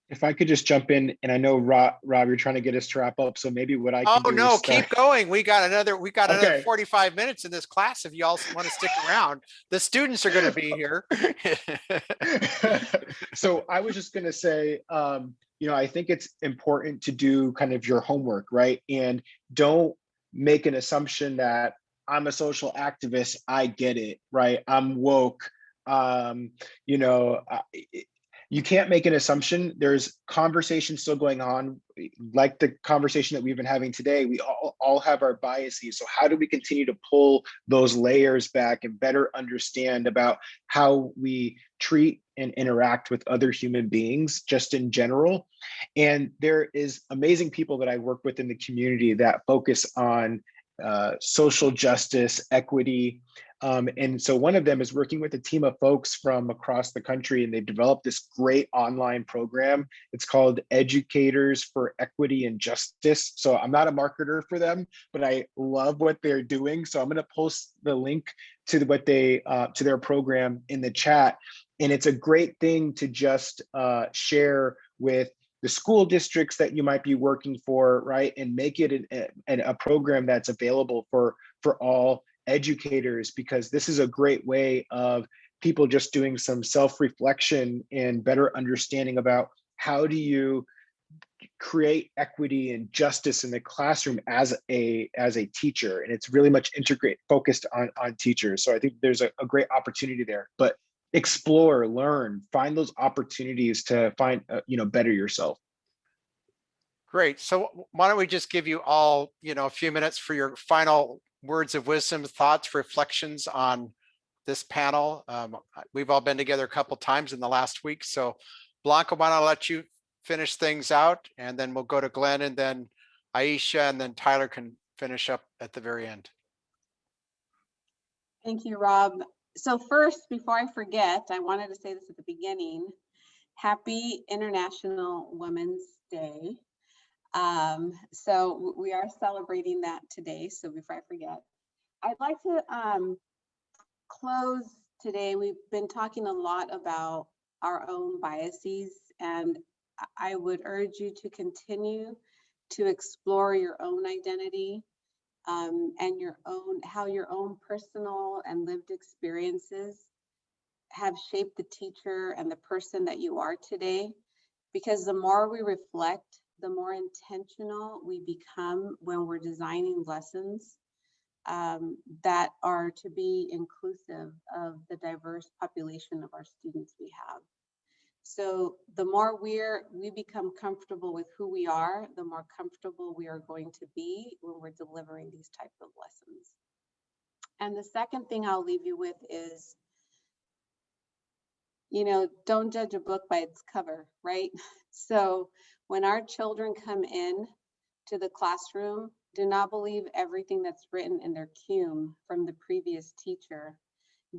If I could just jump in, and I know Rob, you're trying to get us to wrap up, so maybe what I can Oh, do no, is start. keep going. We got another Okay. 45 minutes in this class if you all want to stick around. The students are going to be here. So I was just going to say, I think it's important to do kind of your homework, right? And don't make an assumption that I'm a social activist, I get it, right? I'm woke. You can't make an assumption. There's conversation still going on, like the conversation that we've been having today. We all have our biases. So how do we continue to pull those layers back and better understand about how we treat and interact with other human beings just in general? And there is amazing people that I work with in the community that focus on social justice, equity. And so one of them is working with a team of folks from across the country, and they've developed this great online program. It's called Educators for Equity and Justice. So I'm not a marketer for them, but I love what they're doing. So I'm going to post the link to what they to their program in the chat. And it's a great thing to just share with the school districts that you might be working for, right? And make it a program that's available for all educators, because this is a great way of people just doing some self-reflection and better understanding about how do you create equity and justice in the classroom as a teacher. And it's really much focused on teachers. So I think there's a great opportunity there. But explore, learn, find those opportunities to find better yourself. Great. So why don't we just give you all, a few minutes for your final words of wisdom, thoughts, reflections on this panel. We've all been together a couple times in the last week. So Blanca, why don't I let you finish things out, and then we'll go to Glenn, and then Aisha, and then Tyler can finish up at the very end. Thank you, Rob. So first, before I forget, I wanted to say this at the beginning. Happy International Women's Day. So we are celebrating that today. So before I forget, I'd like to close today. We've been talking a lot about our own biases, and I would urge you to continue to explore your own identity, and how your own personal and lived experiences have shaped the teacher and the person that you are today. Because the more we reflect, the more intentional we become when we're designing lessons that are to be inclusive of the diverse population of our students we have. So the more we become comfortable with who we are, the more comfortable we are going to be when we're delivering these types of lessons. And the second thing I'll leave you with is, don't judge a book by its cover, right? So when our children come in to the classroom, do not believe everything that's written in their cume from the previous teacher.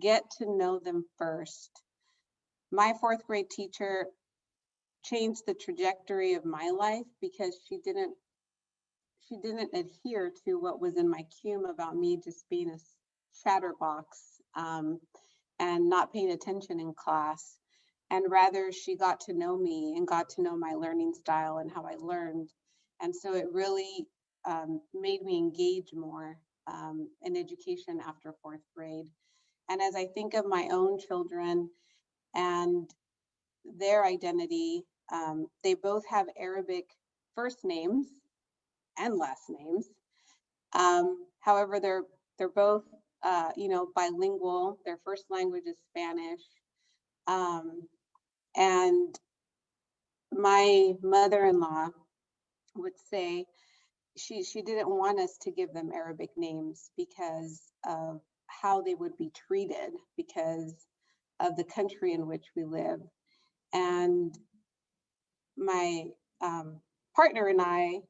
Get to know them first. My fourth grade teacher changed the trajectory of my life because she didn't adhere to what was in my cume about me just being a chatterbox and not paying attention in class. And rather, she got to know me and got to know my learning style and how I learned. And so it really made me engage more in education after fourth grade. And as I think of my own children and their identity, they both have Arabic first names and last names. However, they're both bilingual. Their first language is Spanish. And my mother-in-law would say she didn't want us to give them Arabic names because of how they would be treated because of the country in which we live. And my partner and I,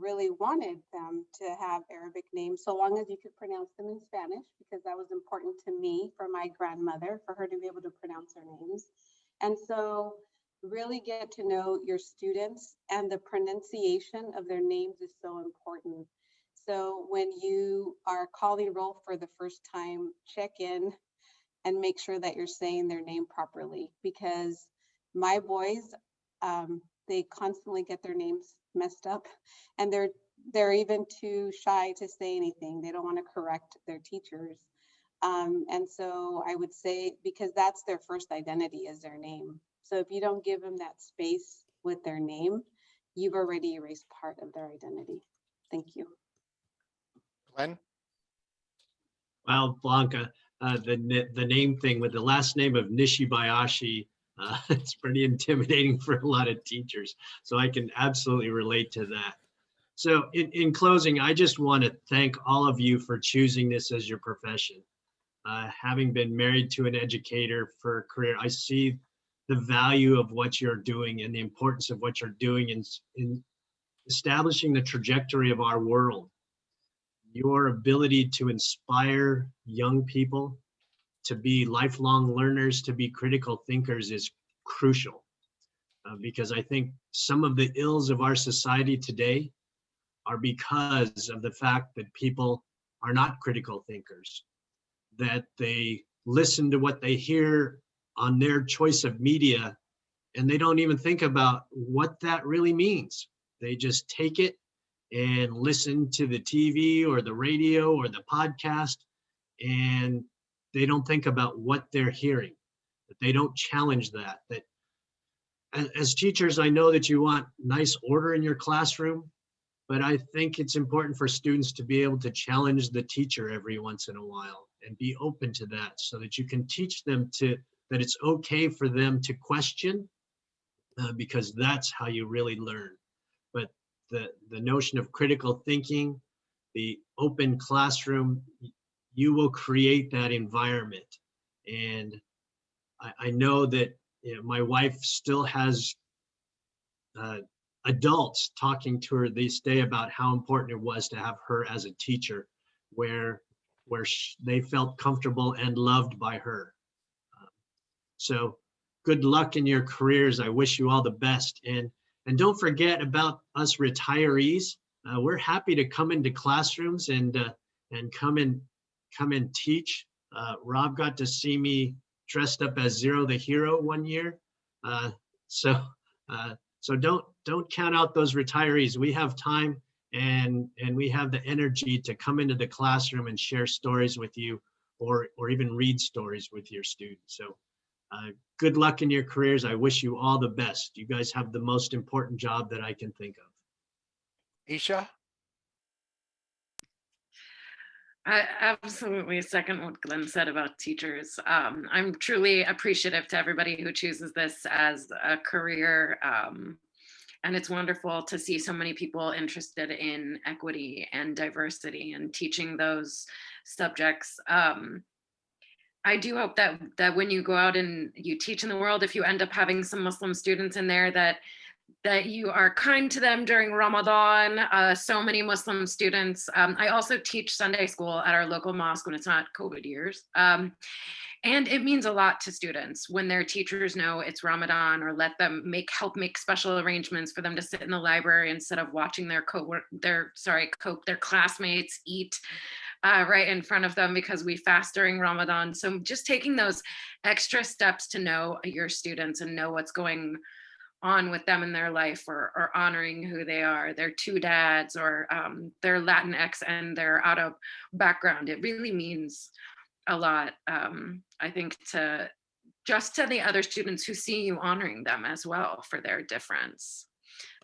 really wanted them to have Arabic names so long as you could pronounce them in Spanish, because that was important to me, for my grandmother, for her to be able to pronounce her names. And so really get to know your students, and the pronunciation of their names is so important. So when you are calling roll for the first time, check in and make sure that you're saying their name properly, because my boys, they constantly get their names messed up, and they're even too shy to say anything. They don't want to correct their teachers. And so I would say, because that's their first identity, is their name. So if you don't give them that space with their name, you've already erased part of their identity. Thank you. Glenn? Well, Blanca, the name thing with the last name of Nishibayashi, it's pretty intimidating for a lot of teachers. So I can absolutely relate to that. So in closing, I just want to thank all of you for choosing this as your profession. Having been married to an educator for a career, I see the value of what you're doing and the importance of what you're doing in establishing the trajectory of our world. Your ability to inspire young people to be lifelong learners, to be critical thinkers, is crucial, because I think some of the ills of our society today are because of the fact that people are not critical thinkers, that they listen to what they hear on their choice of media, and they don't even think about what that really means. They just take it and listen to the TV or the radio or the podcast, and they don't think about what they're hearing, that they don't challenge that. That as teachers, I know that you want nice order in your classroom, but I think it's important for students to be able to challenge the teacher every once in a while and be open to that, so that you can teach them that it's okay for them to question, because that's how you really learn. But the notion of critical thinking, the open classroom, you will create that environment. And I know that, you know, my wife still has adults talking to her this day about how important it was to have her as a teacher, where they felt comfortable and loved by her. So good luck in your careers. I wish you all the best. And don't forget about us retirees. We're happy to come into classrooms and come and teach. Rob got to see me dressed up as Zero the Hero one year. So don't count out those retirees. We have time and we have the energy to come into the classroom and share stories with you, or even read stories with your students. So good luck in your careers. I wish you all the best. You guys have the most important job that I can think of. Isha? I absolutely second what Glenn said about teachers. I'm truly appreciative to everybody who chooses this as a career. And it's wonderful to see so many people interested in equity and diversity and teaching those subjects. I do hope that when you go out and you teach in the world, if you end up having some Muslim students in there, that you are kind to them during Ramadan. So many Muslim students. I also teach Sunday school at our local mosque when it's not COVID years. And it means a lot to students when their teachers know it's Ramadan, or let them help make special arrangements for them to sit in the library instead of watching their classmates eat right in front of them because we fast during Ramadan. So just taking those extra steps to know your students and know what's going on with them in their life, or honoring who they are, their two dads, or their Latinx and their out of background. It really means a lot, I think, to the other students who see you honoring them as well for their difference.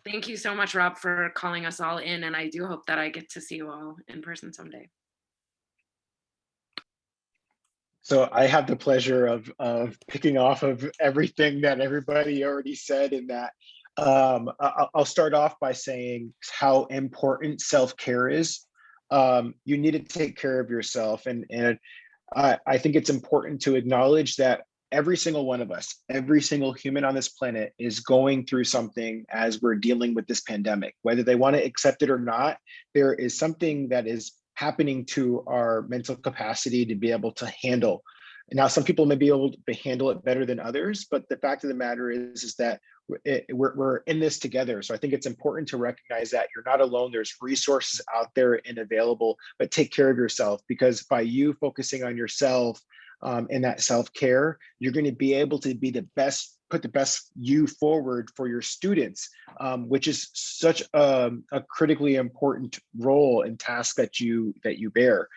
Thank you so much, Rob, for calling us all in. And I do hope that I get to see you all in person someday. So I have the pleasure of picking off of everything that everybody already said in that. I'll start off by saying how important self-care is. You need to take care of yourself. And I think it's important to acknowledge that every single one of us, every single human on this planet is going through something as we're dealing with this pandemic. Whether they want to accept it or not, there is something that is happening to our mental capacity to be able to handle. Now, some people may be able to handle it better than others, but the fact of the matter is that we're in this together. So I think it's important to recognize that you're not alone. There's resources out there and available, but take care of yourself, because by you focusing on yourself and that self-care, you're going to be able to be the best, put the best you forward for your students, which is such a critically important role and task that you bear.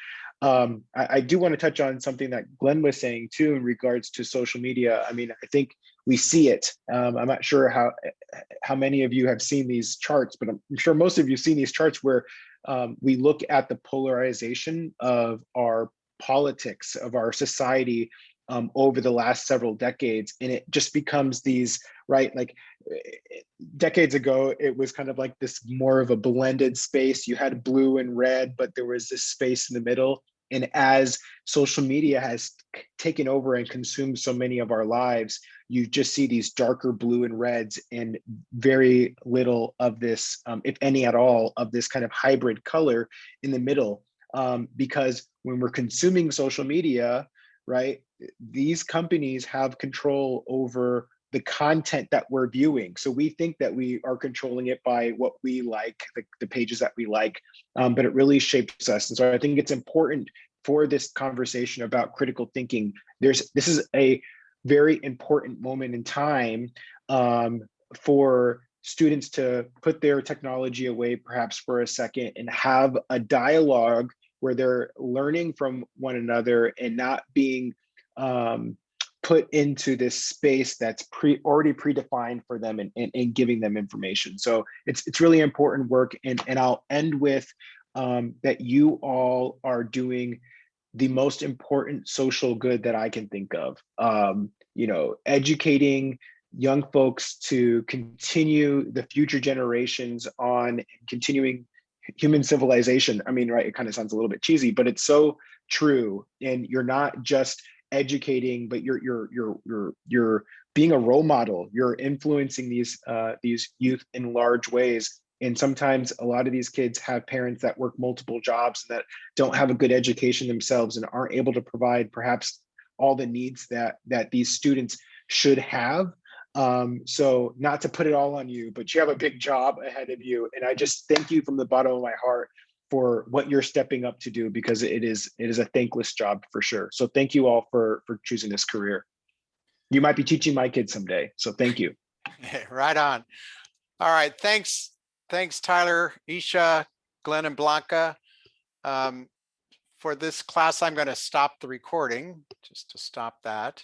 I do want to touch on something that Glenn was saying too in regards to social media. I mean, I think we see it. I'm not sure how many of you have seen these charts, but I'm sure most of you have seen these charts where we look at the polarization of our politics, of our society over the last several decades, and it just becomes these, right, like decades ago it was kind of like this more of a blended space. You had blue and red, but there was this space in the middle. And as social media has taken over and consumed so many of our lives, you just see these darker blue and reds and very little of this, if any at all, of this kind of hybrid color in the middle. Because when we're consuming social media, right, these companies have control over the content that we're viewing. So we think that we are controlling it by what we like, the pages that we like, but it really shapes us. And so I think it's important for this conversation about critical thinking. This is a very important moment in time for students to put their technology away perhaps for a second and have a dialogue where they're learning from one another and not being put into this space that's already predefined for them and giving them information. So it's really important work. And I'll end with that you all are doing the most important social good that I can think of. You know, educating young folks to continue the future generations on continuing human civilization. I mean, right, it kind of sounds a little bit cheesy, but it's so true. And you're not just educating, but you're being a role model. You're influencing these youth in large ways. And sometimes a lot of these kids have parents that work multiple jobs and that don't have a good education themselves and aren't able to provide perhaps all the needs that these students should have. So not to put it all on you, but you have a big job ahead of you. And I just thank you from the bottom of my heart for what you're stepping up to do, because it is a thankless job for sure. So thank you all for choosing this career. You might be teaching my kids someday. So thank you. Right on. All right. Thanks, Tyler, Isha, Glenn, and Blanca. For this class, I'm going to stop the recording just to stop that.